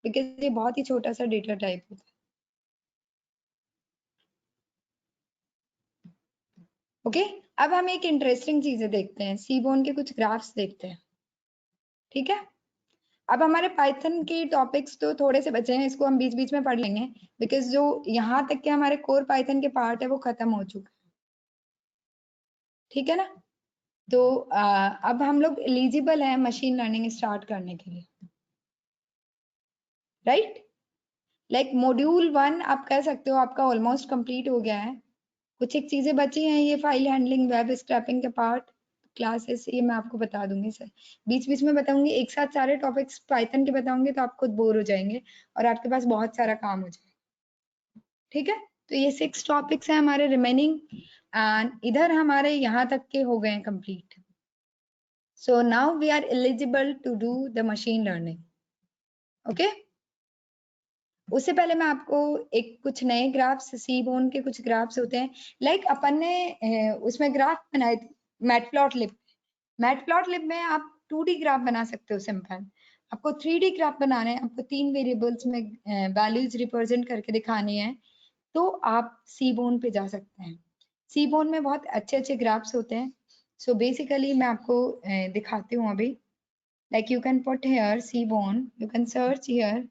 बिकॉज ये बहुत ही छोटा सा डेटा टाइप होता है। ओके, अब हम एक इंटरेस्टिंग चीजें देखते हैं, सीबोन के कुछ ग्राफ्स देखते हैं। ठीक है, अब हमारे पाइथन के टॉपिक्स तो थोड़े से बचे हैं, इसको हम बीच बीच में पढ़ लेंगे, बिकॉज जो यहाँ तक के हमारे कोर पाइथन के पार्ट है वो खत्म हो चुका है। ठीक है ना, तो अब हम लोग एलिजिबल है मशीन लर्निंग स्टार्ट करने के लिए, राइट? लाइक मॉड्यूल 1 आप कह सकते हो आपका ऑलमोस्ट कंप्लीट हो गया है। कुछ एक चीजें बची हैं, ये फाइल हैंडलिंग, वेब स्क्रैपिंग के पार्ट, क्लासेस, ये मैं आपको बता दूंगी सर, बीच बीच में बताऊंगी। एक साथ सारे टॉपिक्स पाइथन के बताऊंगे तो आप खुद बोर हो जाएंगे और आपके पास बहुत सारा काम हो जाएगा। ठीक है, तो ये 6 टॉपिक्स हैं हमारे रिमेनिंग, एंड इधर हमारे यहाँ तक के हो गए हैं complete. So now we are eligible to do the machine learning. Okay, उससे पहले मैं आपको एक कुछ नए ग्राफ्स, सीबोन के कुछ ग्राफ्स होते हैं, लाइक अपन ने उसमें ग्राफ बनाए थे मैटप्लॉटलिब। मैटप्लॉटलिब में आप 2D ग्राफ बना सकते हो सिंपल। आपको 3D ग्राफ बनाने हैं, आपको 3 वेरिएबल्स में वैल्यूज रिप्रेजेंट करके दिखानी है, तो आप सीबोन पे जा सकते हैं। सीबोन में बहुत अच्छे अच्छे ग्राफ्स होते हैं। सो बेसिकली मैं आपको दिखाती हूँ अभी। Like you can put here Seaborn, you can search here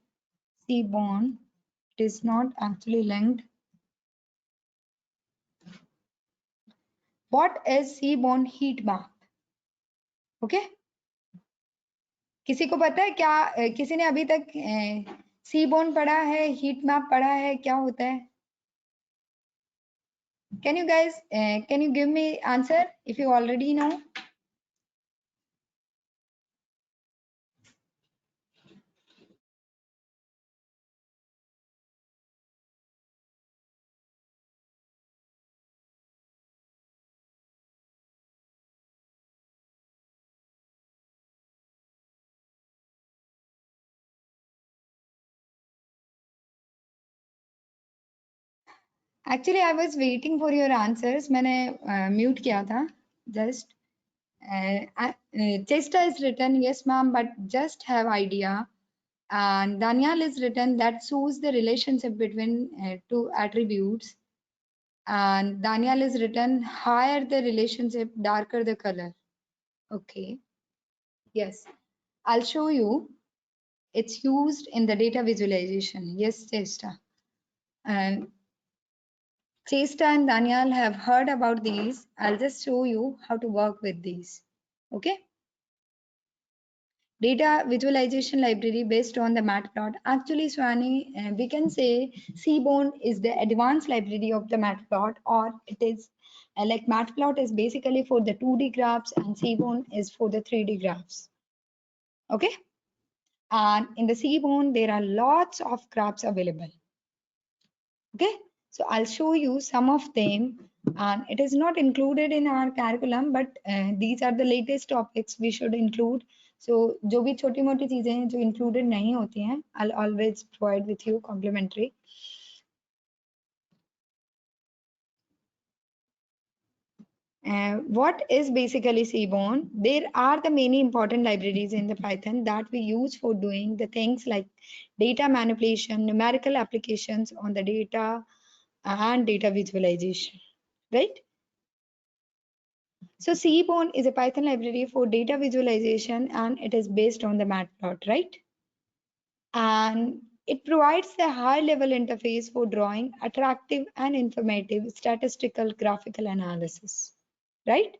Seaborn. It is not actually linked. What is seaborne heat map? Okay? किसी को पता है क्या? किसी ने अभी तक seaborne पढ़ा है, heat map पढ़ा है, क्या होता है? Can you guys, can you give me answer if you already know? Actually, I was waiting for your answers. मैंने mute किया था, just. Chesta is written, yes ma'am, but just have idea. And Daniel is written that shows the relationship between two attributes. And Daniel is written higher the relationship, darker the color. Okay, yes, I'll show you. It's used in the data visualization. Yes, Chesta. And Chesta and Daniel have heard about these. I'll just show you how to work with these. Okay. Data visualization library based on the matplot. Actually, Swani, we can say Seaborn is the advanced library of the matplot, or it is like matplot is basically for the 2D graphs and Seaborn is for the 3D graphs. Okay, and in the Seaborn there are lots of graphs available. Okay, so I'll show you some of them, and it is not included in our curriculum, but these are the latest topics we should include. So जो भी छोटी मोटी चीजें हैं जो included नहीं होती हैं, I'll always provide with you complimentary. What is basically Seaborn? There are the many important libraries in the Python that we use for doing the things like data manipulation, numerical applications on the data, and data visualization, right? So Seaborn is a Python library for data visualization and it is based on the matplot, right? And It provides a high-level interface for drawing attractive and informative statistical graphical analysis, right?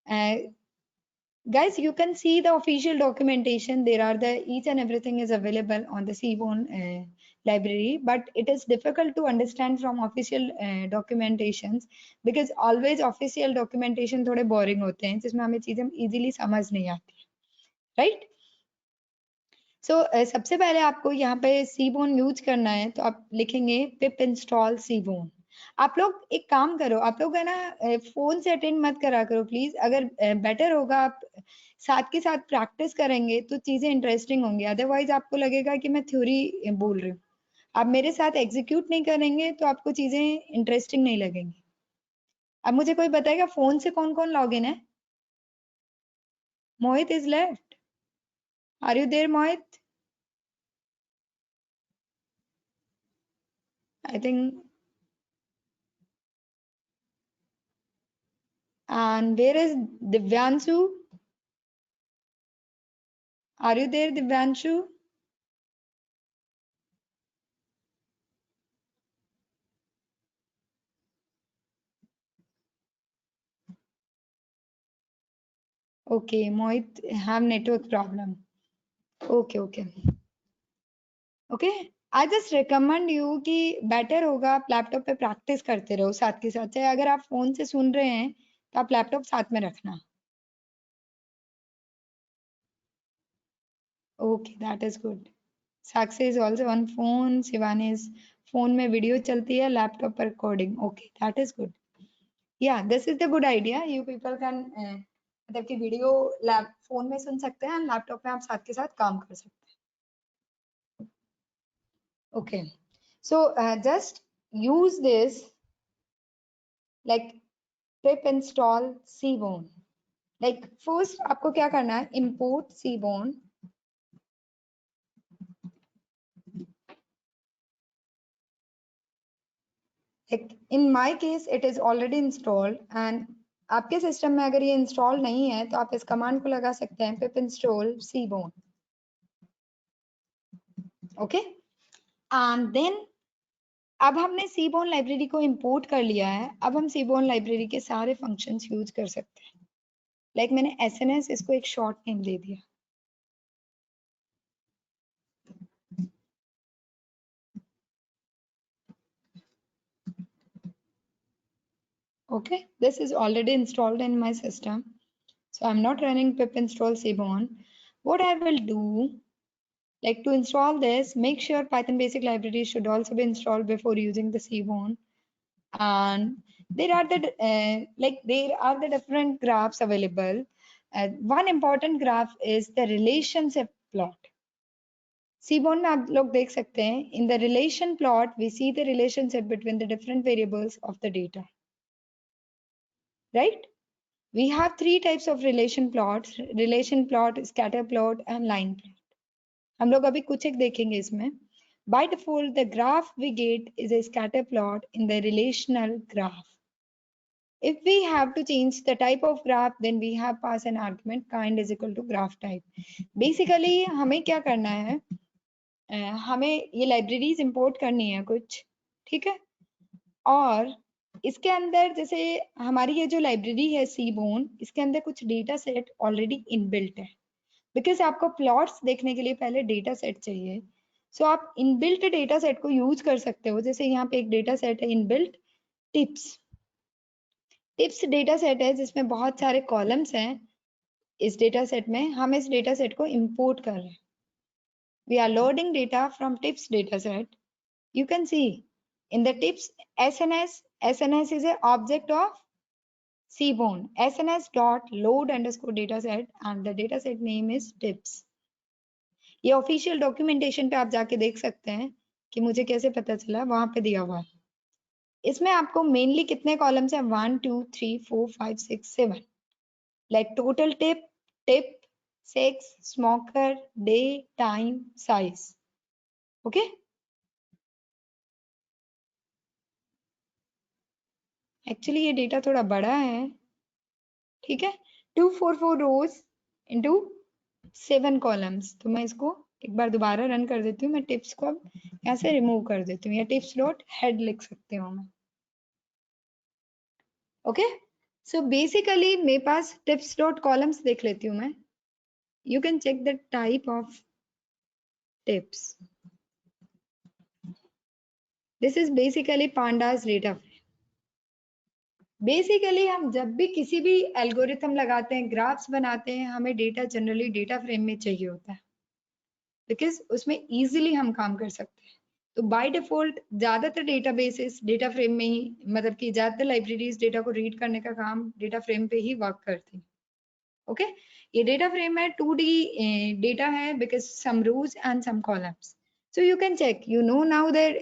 Uh, Guys, you can see the official documentation. There are the each and everything is available on the Seaborn library, but it is difficult to understand from official documentations because always official documentation थोड़े boring होते हैं जिसमें हमें चीजें easily समझ नहीं आती, right? सो सबसे पहले आपको यहाँ पे सीबोन यूज करना है तो आप लिखेंगे पिप इंस्टॉल सीबोन। आप लोग एक काम करो, आप लोग है ना फोन से अटेंड मत करा करो प्लीज। अगर बेटर होगा आप साथ के साथ प्रैक्टिस करेंगे तो चीजें इंटरेस्टिंग होंगी, अदरवाइज आपको लगेगा कि मैं थ्योरी बोल रही हूँ। आप मेरे साथ एग्जीक्यूट नहीं करेंगे तो आपको चीजें इंटरेस्टिंग नहीं लगेंगी। अब मुझे कोई बताएगा फोन से कौन कौन लॉग इन है? Mohit is left, are you there Mohit? I think. And where is Divyanshu? Are you there, Divyanshu? Okay, Mohit have network problem. Okay, okay. Okay. I just recommend you कि better होगा आप laptop पे practice करते रहो साथ के साथ। चाहे अगर आप फोन से सुन रहे हैं तो आप लैपटॉप साथ में रखना। Okay, that is good. Sakshi is also on phone. Shivani is phone में वीडियो चलती है, लैपटॉप पर recording. Okay, that is good. Yeah, this is the good idea. You people can मतलब कि वीडियो लैप फोन में सुन सकते हैं, laptop में आप साथ के साथ काम कर सकते हैं। Okay, so just use this like pip install Seaborn. Like first आपको क्या करना है? Import Seaborn. Like in my case, it is already installed and आपके सिस्टम में अगर ये इंस्टॉल नहीं है तो आप इस कमांड को लगा सकते हैं pip install Seaborn. Okay, and then अब हमने सीबोन लाइब्रेरी को इंपोर्ट कर लिया है। अब हम सीबोन लाइब्रेरी के सारे फंक्शंस यूज कर सकते हैं। लाइक मैंने एसएनएस इसको एक शॉर्ट नेम दे दिया। Okay, this is already installed in my system, so I'm not running pip install Seaborn. What I will do, like to install this, make sure Python basic library should also be installed before using the Seaborn. And there are the different graphs available. One important graph is the relationship plot. Seaborn में आप लोग देख सकते हैं, in the relation plot we see the relationship between the different variables of the data, right? We have three types of relation plots: relation plot, scatter plot and line plot. हम लोग अभी कुछ एक देखेंगे इसमें। By default, the graph we get is a scatter plot in the relational graph. If we have to change the type of graph, then we have pass an argument kind is equal to graph type. Basically, हमें क्या करना है? हमें ये libraries import करनी है कुछ, ठीक है? और इसके अंदर जैसे हमारी ये जो लाइब्रेरी है सीबोन, इसके अंदर कुछ डेटा सेट ऑलरेडी इनबिल्ट है। बिकॉज आपको प्लॉट्स देखने के लिए पहले डेटा सेट चाहिए, सो आप इनबिल्ट डेटा सेट को यूज कर सकते हो। जैसे यहाँ पे एक डेटा सेट है inbuilt, tips. Tips data set है जिसमें बहुत सारे कॉलम्स हैं। इस डेटा सेट में हम इस डेटा सेट को इंपोर्ट कर रहे हैं। We are loading data from tips dataset. You can see in the tips SNS is an object of Seaborn. SNS dot load underscore dataset and the dataset name is tips. ये official documentation पे आप जाके देख सकते हैं कि मुझे कैसे पता चला, वहां पे दिया हुआ है। इसमें आपको मेनली कितने कॉलम्स हैं? 1 2 3 4 5 6 7 like total tip, sex, smoker, day, time, size. Okay, actually ये डेटा थोड़ा बड़ा है, ठीक है। 244 रोज इंटू 7 कॉलम्स, तो मैं इसको एक बार दोबारा रन कर देती हूँ मैं, टिप्स को अब यहाँ से रिमूव कर देती हूँ, या टिप्स डॉट हेड लिख सकती हूँ मैं। ओके, सो बेसिकली मेरे पास टिप्स डॉट कॉलम्स देख लेती हूँ मैं। You can check the type of tips. This is basically pandas data. Basically हम जब भी किसी भी एल्गोरिथम लगाते हैं, ग्राफ्स बनाते हैं, हमें डेटा जनरली डेटा फ्रेम में चाहिए होता है, बिकॉज उसमें इजीली हम काम कर सकते हैं। तो बाय डिफॉल्ट ज्यादातर डेटाबेसेस डेटा फ्रेम में ही, मतलब कि ज्यादातर लाइब्रेरीज डेटा को रीड करने का काम डेटा फ्रेम पे ही वर्क करती हैं। ओके, ये डेटा फ्रेम है, 2D डेटा है, because some rows and some columns. So you can check, you know now that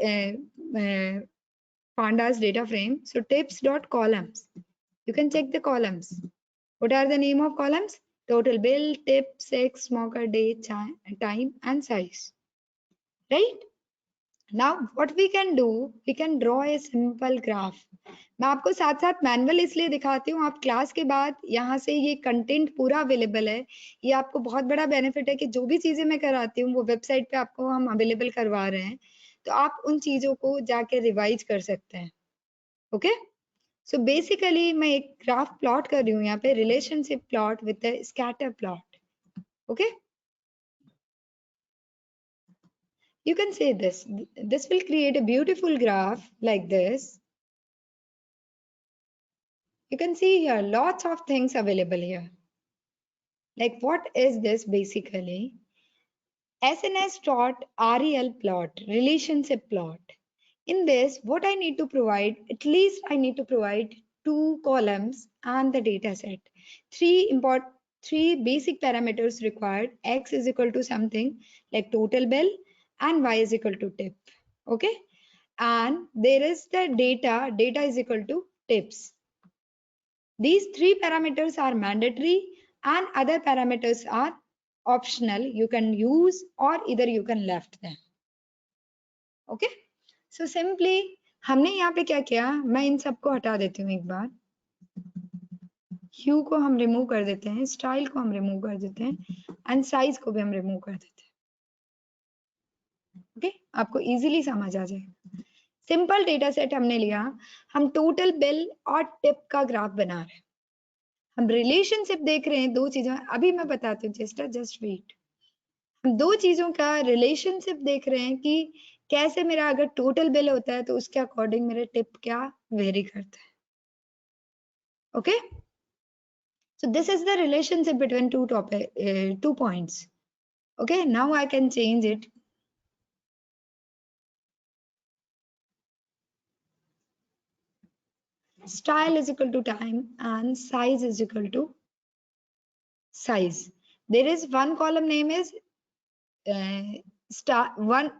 pandas data frame. So tips.columns, you can check the columns. What are the name of columns? Total bill, tip, sex, smoker, date, time and size. Right? Now what we can do, we can draw a simple graph. मैं आपको साथ साथ manual इसलिए दिखाती हूँ, आप class के बाद यहाँ से ये कंटेंट पूरा अवेलेबल है। ये आपको बहुत बड़ा बेनिफिट है कि जो भी चीजें मैं कराती हूँ वो वेबसाइट पे आपको हम अवेलेबल करवा रहे हैं, तो आप उन चीजों को जाके रिवाइज कर सकते हैं। ओके, सो बेसिकली मैं एक ग्राफ प्लॉट कर रही हूँ यहाँ पे, relationship plot with the scatter plot. Okay, you can say this will create a beautiful graph like this. You can see here lots of things available here. Like what is this basically? SNS.rel plot, relationship plot. In this, what I need to provide, at least I need to provide 2 columns and the data set. Three basic parameters required. X is equal to something like total bill and Y is equal to tip. Okay. And there is the data is equal to tips. These 3 parameters are mandatory and other parameters are optional. You can use or either you can left them. Okay. So simply हमने यहाँ पे क्या किया, मैं इन सबको हटा देती हूँ एक बार। ह्यू को हम रिमूव कर देते हैं, स्टाइल को हम रिमूव कर देते हैं एंड साइज को भी हम रिमूव कर देते हैं। ओके, आपको इजीली समझ आ जाएगा। सिंपल डेटा सेट हमने लिया, हम टोटल बिल और टिप का ग्राफ बना रहे हैं। हम रिलेशनशिप देख रहे हैं 2 चीजों, अभी मैं बताती हूँ, जस्ट वेट। हम 2 चीजों का रिलेशनशिप देख रहे हैं कि कैसे मेरा अगर टोटल बिल होता है तो उसके अकॉर्डिंग मेरे टिप क्या वेरी करता है। Okay, so this is the relationship between two points. Okay, now I can change it. Style is equal to time and size is equal to size. There is one column name is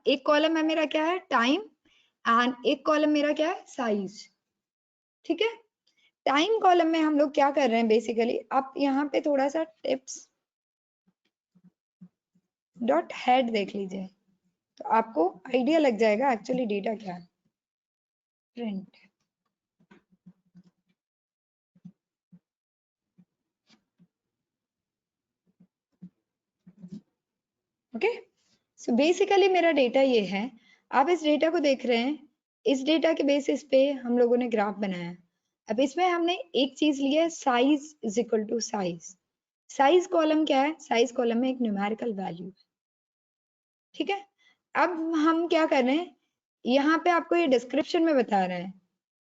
एक column है मेरा क्या है, time, and एक column मेरा क्या है, size. ठीक है, टाइम कॉलम में हम लोग क्या कर रहे हैं बेसिकली, आप यहाँ पे थोड़ा सा टिप्स डॉट हेड देख लीजिए तो आपको आइडिया लग जाएगा एक्चुअली डेटा क्या है। प्रिंट, ओके, सो बेसिकली मेरा डेटा ये है, आप इस डेटा को देख रहे हैं, इस डेटा के बेसिस पे हम लोगों ने ग्राफ बनाया। अब इसमें हमने एक चीज लिया है, size is equal to size. Size column क्या है, साइज कॉलम में एक न्यूमेरिकल वैल्यू है। ठीक है, अब हम क्या कर रहे हैं, यहाँ पे आपको ये डिस्क्रिप्शन में बता रहे हैं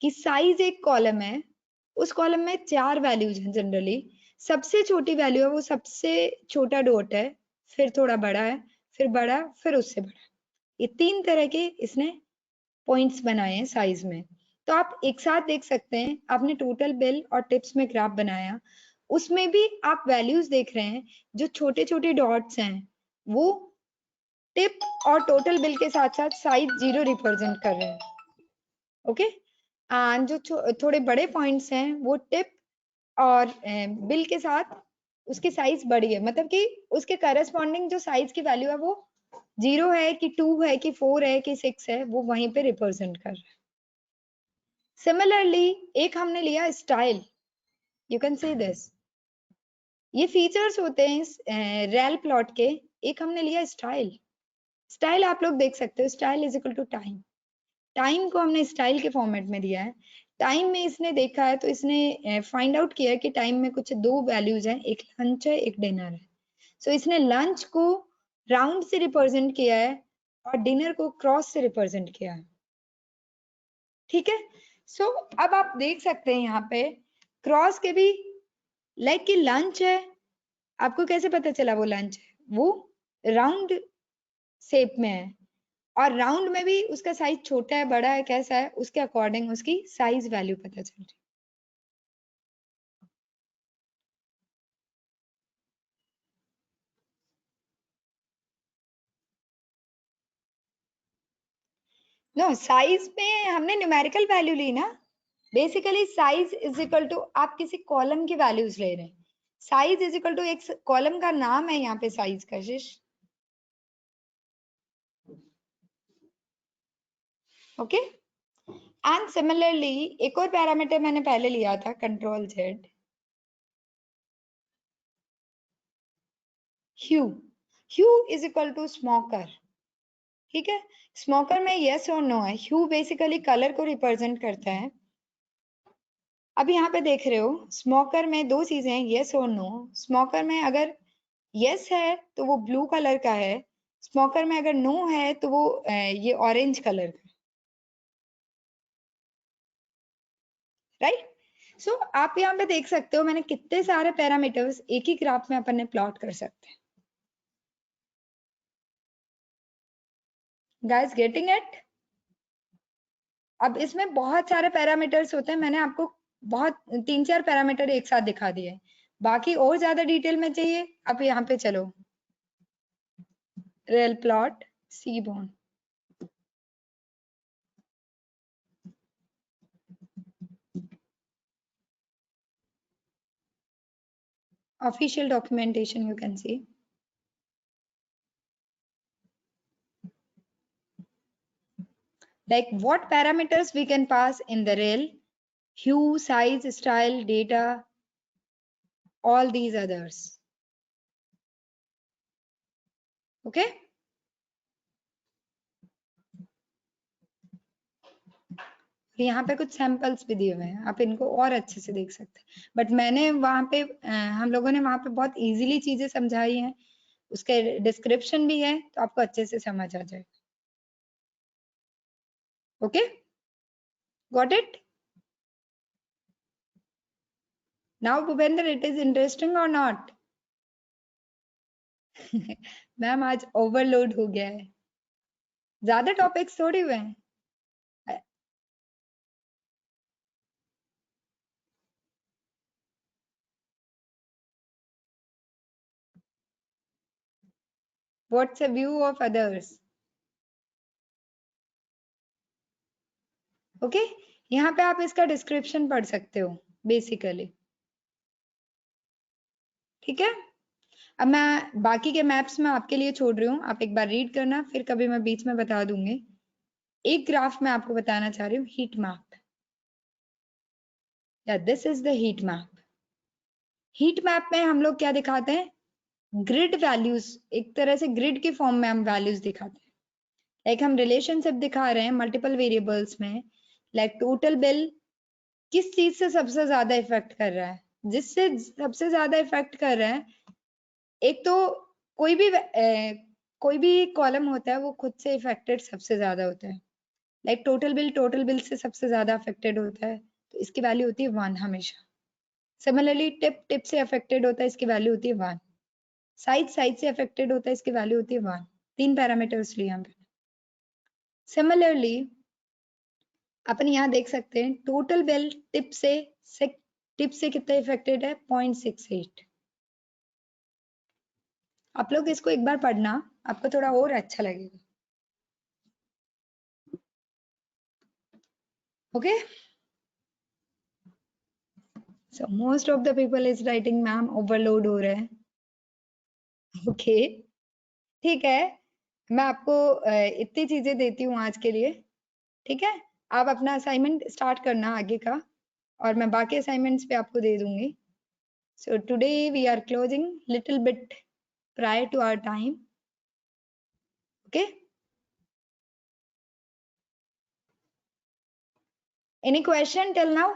कि साइज एक कॉलम है, उस कॉलम में 4 वैल्यूज हैं जनरली। सबसे छोटी वैल्यू है वो सबसे छोटा डॉट है, फिर थोड़ा बड़ा है, फिर बड़ा, फिर उससे बड़ा। ये 3 तरह के इसने पॉइंट्स बनाए हैं साइज में। तो आप एक साथ देख सकते हैं, आपने टोटल बिल और टिप्स में ग्राफ बनाया, उसमें भी आप वैल्यूज देख रहे हैं, जो छोटे छोटे डॉट्स हैं वो टिप और टोटल बिल के साथ साथ साइज 0 रिप्रेजेंट कर रहे हैं। ओके, एंड जो थोड़े बड़े पॉइंट्स हैं वो टिप और बिल के साथ उसकी साइज बड़ी है, मतलब कि उसके करस्पॉन्डिंग जो साइज की वैल्यू है वो 0 है कि 2 है कि 4 है कि 6 है, वो वहीं पे रिप्रेजेंट कर रहा है। सिमिलरली एक हमने लिया style, you can say this, ये फीचर्स होते हैं रेल प्लॉट के, एक हमने लिया स्टाइल। स्टाइल आप लोग देख सकते हो, style is equal to time. Time को हमने स्टाइल के फॉर्मेट में दिया है। टाइम में इसने देखा है तो इसने फाइंड आउट किया है कि टाइम में कुछ दो वैल्यूज हैं, एक लंच है एक डिनर है। सो इसने लंच को राउंड से रिप्रेजेंट किया है और डिनर को क्रॉस से रिप्रेजेंट किया है। ठीक है। सो अब आप देख सकते हैं यहाँ पे क्रॉस के भी लाइक कि लंच है, आपको कैसे पता चला वो लंच है? वो राउंड शेप में है और राउंड में भी उसका साइज छोटा है बड़ा है कैसा है उसके अकॉर्डिंग उसकी साइज वैल्यू पता चल रही है। नो, साइज में हमने न्यूमेरिकल वैल्यू ली ना। Basically size is equal to आप किसी कॉलम की वैल्यूज ले रहे हैं। साइज इज इक्वल टू एक कॉलम का नाम है यहाँ पे size Kashish. Okay. And similarly एक और पैरामीटर मैंने पहले लिया था control Z, hue. Hue is equal to smoker. ठीक है। स्मोकर में यस और नो है। ह्यू बेसिकली कलर को रिप्रेजेंट करता है। अब यहाँ पे देख रहे हो स्मोकर में दो चीजें हैं, यस और नो। स्मोकर में अगर यस है तो वो ब्लू कलर का है, स्मोकर में अगर नो है तो वो ये ऑरेंज कलर का। राइट। सो आप यहाँ पे देख सकते हो मैंने कितने सारे पैरामीटर्स एक ही ग्राफ में अपन ने प्लॉट कर सकते हैं। Guys getting it? अब इसमें बहुत सारे पैरामीटर्स होते हैं, मैंने आपको बहुत 3-4 पैरामीटर एक साथ दिखा दिए। बाकी और ज्यादा डिटेल में चाहिए आप यहाँ पे चलो, relplot Seaborn. Official documentation you can see. Like what parameters we can pass in the rail: hue, size, style, data, all these others. Okay. यहाँ पे कुछ सैंपल्स भी दिए हुए हैं, आप इनको और अच्छे से देख सकते हैं। बट मैंने वहां पे हम लोगों ने वहां पे बहुत इजीली चीजें समझाई हैं, उसके डिस्क्रिप्शन भी है तो आपको अच्छे से समझ आ जाएगा। Okay, got it? Now Bhupendra, it is interesting और नॉट? मैम आज ओवरलोड हो गया है, ज्यादा टॉपिक्स थोड़ी हुए हैं। What's a view of others? Okay okay? यहाँ पे आप इसका डिस्क्रिप्शन पढ़ सकते हो बेसिकली। ठीक है। अब मैं बाकी के मैप्स में आपके लिए छोड़ रही हूँ, आप एक बार रीड करना, फिर कभी मैं बीच में बता दूंगी। एक ग्राफ में आपको बताना चाह रही हूँ, हीट मैप। या this is the heat map. Heat map में हम लोग क्या दिखाते हैं? ग्रिड वैल्यूज, एक तरह से ग्रिड के फॉर्म में हम वैल्यूज दिखाते हैं। लाइक हम रिलेशनशिप दिखा रहे हैं मल्टीपल वेरिएबल्स में। लाइक टोटल बिल किस चीज से सबसे ज्यादा इफेक्ट कर रहा है? जिससे सबसे ज्यादा इफेक्ट कर रहा है, एक तो कोई भी कॉलम होता है वो खुद से इफेक्टेड सबसे ज्यादा होता है। लाइक टोटल बिल से सबसे ज्यादा अफेक्टेड होता है तो इसकी वैल्यू होती है 1 हमेशा। सिमिलरली टिप से अफेक्टेड होता है, इसकी वैल्यू होती है 1। साइज से अफेक्टेड होता है, इसकी वैल्यू होती है 1। 3 पैरामीटर्स लिए हम। सिमिलरली अपन यहाँ देख सकते हैं टोटल बिल टिप से कितना इफेक्टेड है? 0.68। आप लोग इसको एक बार पढ़ना, आपको थोड़ा और अच्छा लगेगा। Okay. So most of the people is writing ma'am overload हो रहा है। ओके ठीक है, मैं आपको इतनी चीजें देती हूँ आज के लिए। ठीक है, आप अपना असाइनमेंट स्टार्ट करना आगे का, और मैं बाकी असाइनमेंट्स पे आपको दे दूंगी। So today we are closing little bit prior to our time. Okay. Any question till now?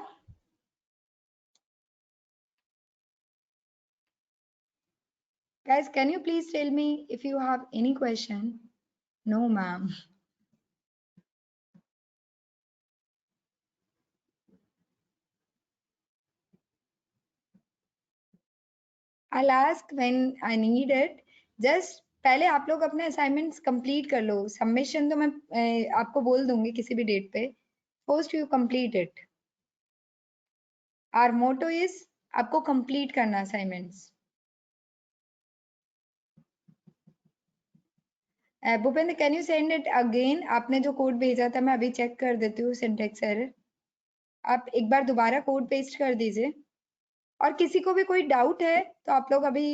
Guys, can you please tell me if you have any question? No, ma'am. I'll ask when I need it. Just पहले आप लोग अपने assignments complete कर लो. Submission तो मैं आपको बोल दूंगी किसी भी डेट पे. First you complete it. Our motto is आपको कंप्लीट करना assignments. Bhupendra can you send it again? आपने जो कोड भेजा था मैं अभी चेक कर देती हूँ सिंटेक्स एरर. आप एक बार दोबारा कोड पेस्ट कर दीजिए. और किसी को भी कोई डाउट है तो आप लोग अभी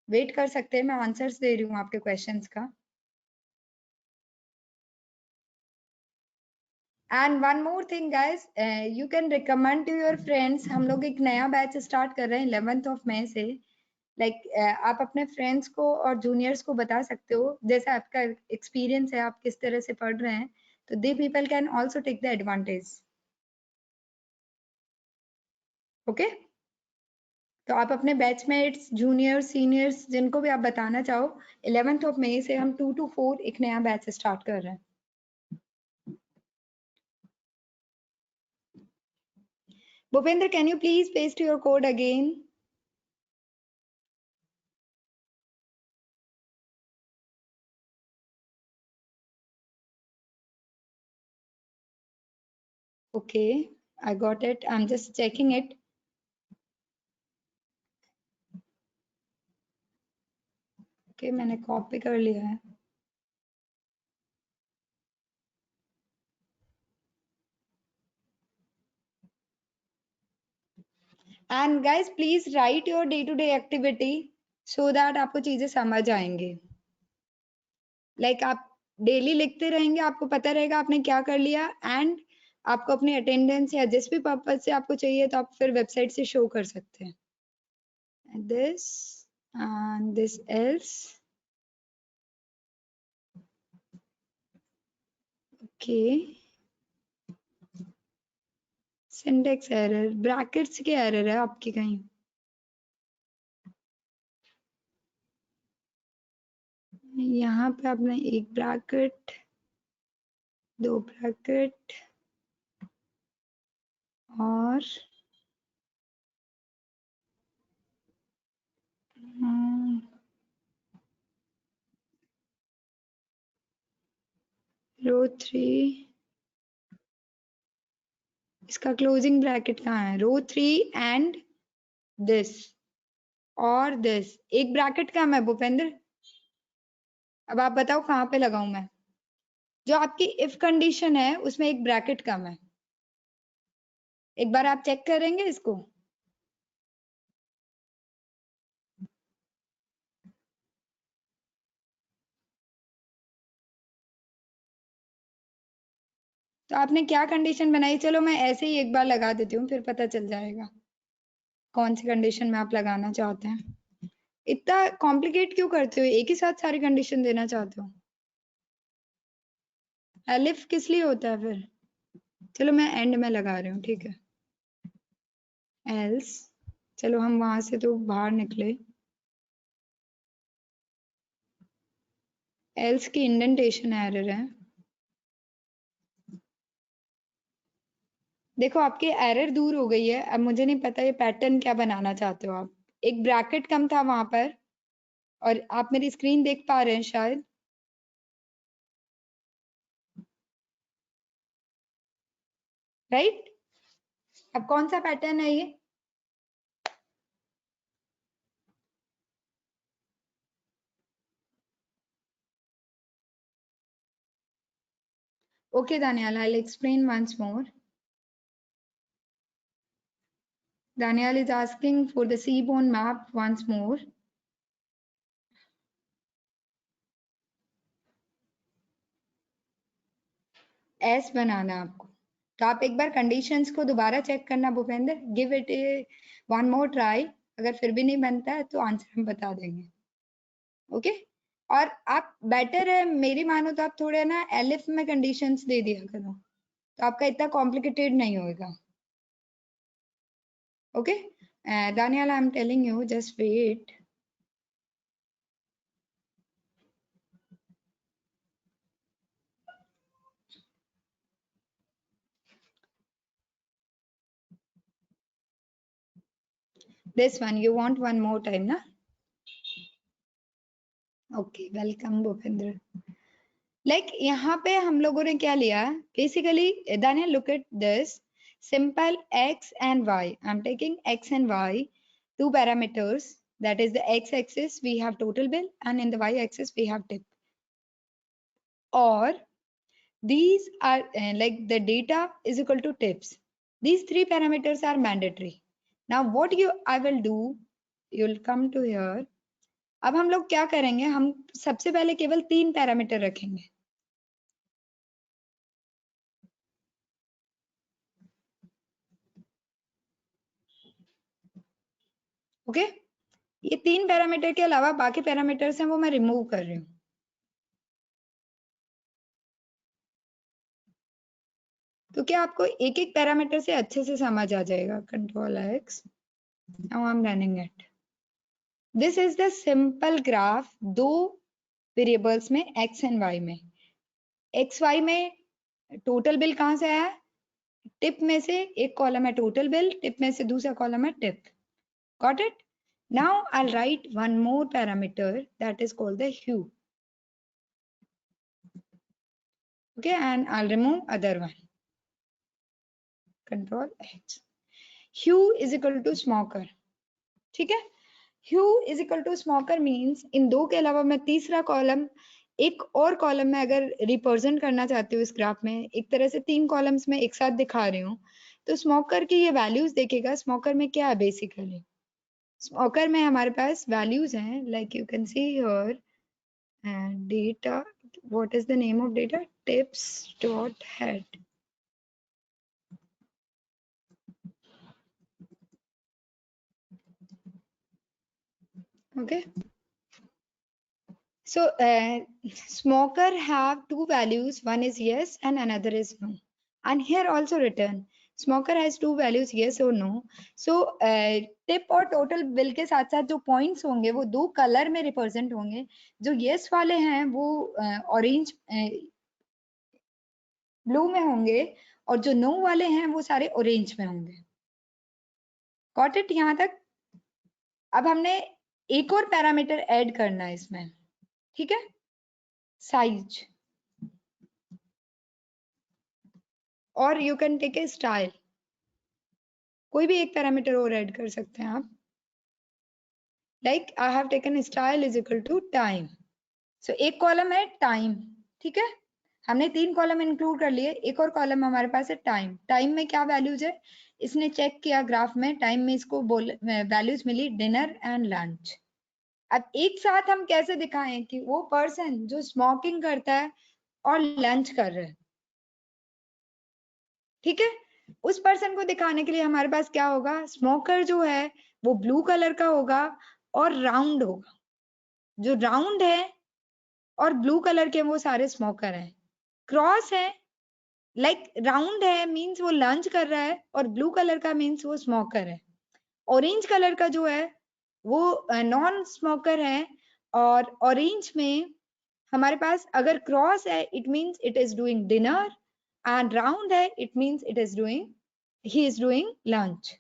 वेट कर सकते हैं. मैं आंसर्स दे रही हूँ आपके क्वेश्चंस का. And one more thing guys, you can recommend to your friends. हम लोग एक नया बैच स्टार्ट कर रहे हैं 11th मई से. आप अपने फ्रेंड्स को और जूनियर्स को बता सकते हो जैसे आपका एक्सपीरियंस है, आप किस तरह से पढ़ रहे हैं, तो the people can also take the advantage. Okay. तो आप अपने बैचमेट्स, जूनियर्स, सीनियर्स जिनको भी आप बताना चाहो, 11th मई से हम 2 to 4 एक नया बैच स्टार्ट कर रहे हैं. Bhupendra, can you please paste your code again? Okay, I got it. I'm just checking it. Okay, मैंने कॉपी कर लिया है. And guys, please write your day-to-day activity so that आपको चीजें समझ आएंगी. आप डेली लिखते रहेंगे, आपको पता रहेगा आपने क्या कर लिया. एंड आपको अपनी अटेंडेंस या जिस भी पर्पज से आपको चाहिए तो आप फिर वेबसाइट से शो कर सकते हैं. This and this else. Okay. Syntax error, brackets की एरर है आपकी कहीं. यहाँ पे आपने एक ब्रैकेट, 2 ब्रैकेट और रो 3. इसका क्लोजिंग ब्रैकेट कहाँ है? रो 3 एंड दिस और दिस. एक ब्रैकेट कम है भूपेंद्र. अब आप बताओ कहाँ पे लगाऊं मैं? जो आपकी इफ कंडीशन है उसमें एक ब्रैकेट कम है. एक बार आप चेक करेंगे इसको. तो आपने क्या कंडीशन बनाई? चलो मैं ऐसे ही एक बार लगा देती हूँ, फिर पता चल जाएगा कौन सी कंडीशन में आप लगाना चाहते हैं. इतना कॉम्प्लिकेट क्यों करते हो? एक ही साथ सारी कंडीशन देना चाहते हो. एलिफ किस लिए होता है फिर? चलो मैं एंड में लगा रही हूँ, ठीक है. एल्स. चलो हम वहां से तो बाहर निकले. एल्स की इंडेंटेशन एरर है. देखो आपकी एरर दूर हो गई है. अब मुझे नहीं पता ये पैटर्न क्या बनाना चाहते हो आप. एक ब्रैकेट कम था वहां पर और आप मेरी स्क्रीन देख पा रहे हैं शायद. राइट. अब कौन सा पैटर्न है ये? Okay, Daniel, I'll explain once more. Daniel is asking for the seaborne map once more. S बनाना आपको. तो आप एक बार कंडीशंस को दोबारा चेक करना Bhupendra. Give it A one more try. अगर फिर भी नहीं बनता है तो आंसर हम बता देंगे. ओके. और आप बेटर है मेरी मानो तो आप थोड़े ना एलिफ में कंडीशंस दे दिया करो, तो आपका इतना कॉम्प्लिकेटेड नहीं होगा. Okay Daniel, I am telling you, just wait. This one you want one more time na? Okay, welcome Bhupendra. Like यहाँ पे हम लोगों ने क्या लिया basically, Daniel, look at this simple x and y. I'm taking x and y, two parameters, that is the x axis we have total bill and in the y axis we have tip, or these are like the data is equal to tips. These three parameters are mandatory. Now what I will do, you'll come to here. अब हम लोग क्या करेंगे, हम सबसे पहले केवल 3 parameter रखेंगे. ओके ये 3 पैरामीटर के अलावा बाकी पैरामीटर्स हैं वो मैं रिमूव कर रही हूँ. तो क्या आपको एक एक पैरामीटर से अच्छे से समझ आ जाएगा. Control x, now I am running it. This is the simple graph दो वेरिएबल्स में एक्स एंड वाई में. एक्स वाई में टोटल बिल कहाँ से आया, टिप में से एक कॉलम है टोटल बिल, टिप में से दूसरा कॉलम है tip. Got it. Now I'll write one more parameter that is called the hue. Okay, and I'll remove other one. Control H. Hue is equal to smoker. ठीक है. Hue is equal to smoker means इन दो के अलावा मैं तीसरा column एक और column में अगर रिप्रेजेंट करना चाहती हूँ इस ग्राफ में, एक तरह से 3 कॉलम्स में एक साथ दिखा रही हूँ, तो स्मोकर की ये वैल्यूज देखेगा. स्मोकर में क्या है बेसिकली, स्मोकर में हमारे पास वैल्यूज हैं like you can see here and data, what is the name of data, tips dot head. Okay, so smoker have two values, one is yes and another is no, and here also written smoker has two values yes or no. So tip और total bill के साथ साथ जो points होंगे वो दो colour में represent होंगे. जो yes वाले हैं वो ऑरेंज ब्लू में होंगे और जो नो वाले हैं वो सारे ऑरेंज में होंगे. गॉट इट यहाँ तक. अब हमने एक और पैरामीटर ऐड करना है इसमें. ठीक है, साइज, और you can take a style. कोई भी एक पैरामीटर और ऐड कर सकते हैं आप. Like I have taken style is equal to time. So एक कॉलम है टाइम. ठीक है, हमने 3 कॉलम इंक्लूड कर लिए. एक और कॉलम हमारे पास है टाइम. टाइम में क्या वैल्यूज है, इसने चेक किया ग्राफ में, टाइम में इसको वैल्यूज मिली डिनर एंड लंच. अब एक साथ हम कैसे दिखाएं कि वो पर्सन जो स्मोकिंग करता है और लंच कर रहा है, ठीक है, उस पर्सन को दिखाने के लिए हमारे पास क्या होगा, स्मोकर जो है वो ब्लू कलर का होगा और राउंड होगा. जो राउंड है और ब्लू कलर के वो सारे स्मोकर हैं. क्रॉस है, लाइक राउंड है मींस वो लंच कर रहा है और ब्लू कलर का मींस वो स्मोकर है. ऑरेंज कलर का जो है वो नॉन स्मोकर है. और ऑरेंज में हमारे पास अगर क्रॉस है it means it is doing dinner, and round है it means it is doing, he is doing lunch.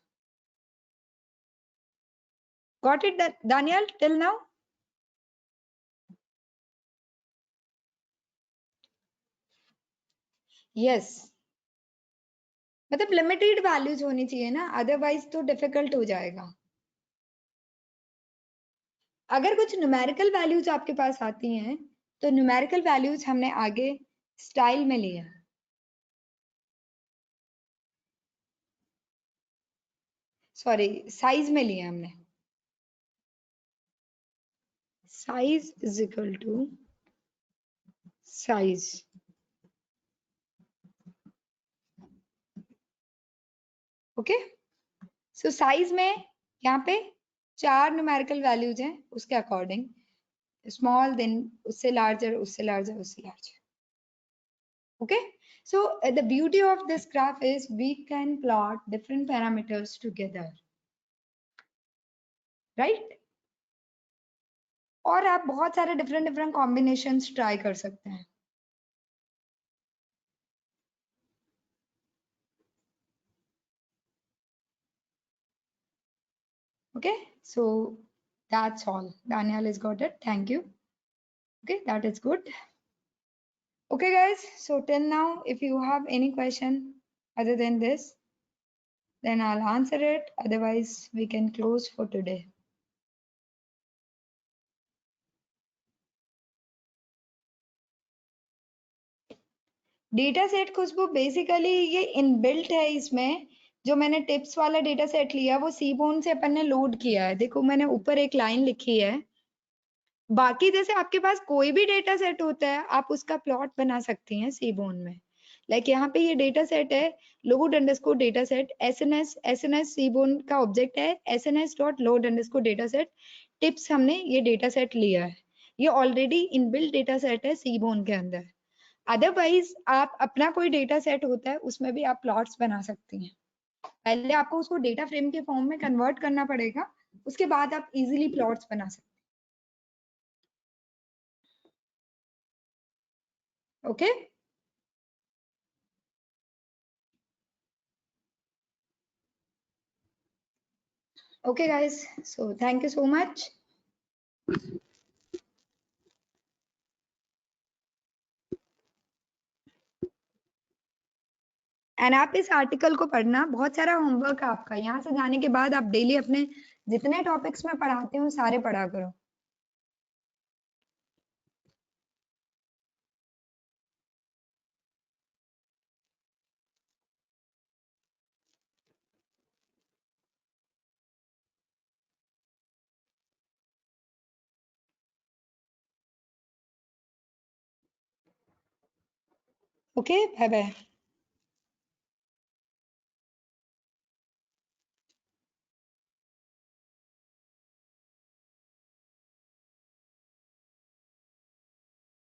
Got it Daniel till now? yes, मतलब लिमिटेड वैल्यूज होनी चाहिए ना, अदरवाइज तो डिफिकल्ट हो जाएगा. अगर कुछ न्यूमेरिकल वैल्यूज आपके पास आती हैं तो न्यूमेरिकल वैल्यूज हमने आगे स्टाइल में लिया. सॉरी, साइज में लिया हमने. Size is equal to size. Okay, so size में यहाँ पे 4 न्यूमेरिकल वैल्यूज हैं उसके अकॉर्डिंग. small, then उससे larger, उससे larger, उससे larger. Okay, so the beauty of this graph is we can plot different parameters together, right? और आप बहुत सारे different combinations try कर सकते हैं. Okay, so that's all. Daniel has got it. Thank you. Okay, that is good. Okay, guys. So till now, if you have any question other than this, then I'll answer it. Otherwise, we can close for today. Data set Khushboo basically ये inbuilt है इसमें. जो मैंने tips वाला data set लिया वो सीबोन से अपन ने लोड किया है. देखो मैंने ऊपर एक लाइन लिखी है. बाकी जैसे आपके पास कोई भी डेटा सेट होता है आप उसका प्लॉट बना सकती हैं सीबोन में. लाइक यहाँ पे ये डेटा सेट है load underscore data set SNS Seaborn का ऑब्जेक्ट है SNS dot load underscore data set tips. हमने ये डेटा सेट लिया है. ये ऑलरेडी इनबिल्ट डेटा सेट है सीबोन के अंदर. अदरवाइज आप अपना कोई डेटा सेट होता है उसमें भी आप प्लॉट्स बना सकती हैं. पहले आपको उसको डेटा फ्रेम के फॉर्म में कन्वर्ट करना पड़ेगा. उसके बाद आप इजीली प्लॉट्स बना सकते हैं. Okay okay guys, so thank you so much. And आप इस आर्टिकल को पढ़ना. बहुत सारा होमवर्क है आपका. यहाँ से जाने के बाद आप डेली अपने जितने टॉपिक्स में पढ़ाते हो सारे पढ़ा करो. Okay bye bye.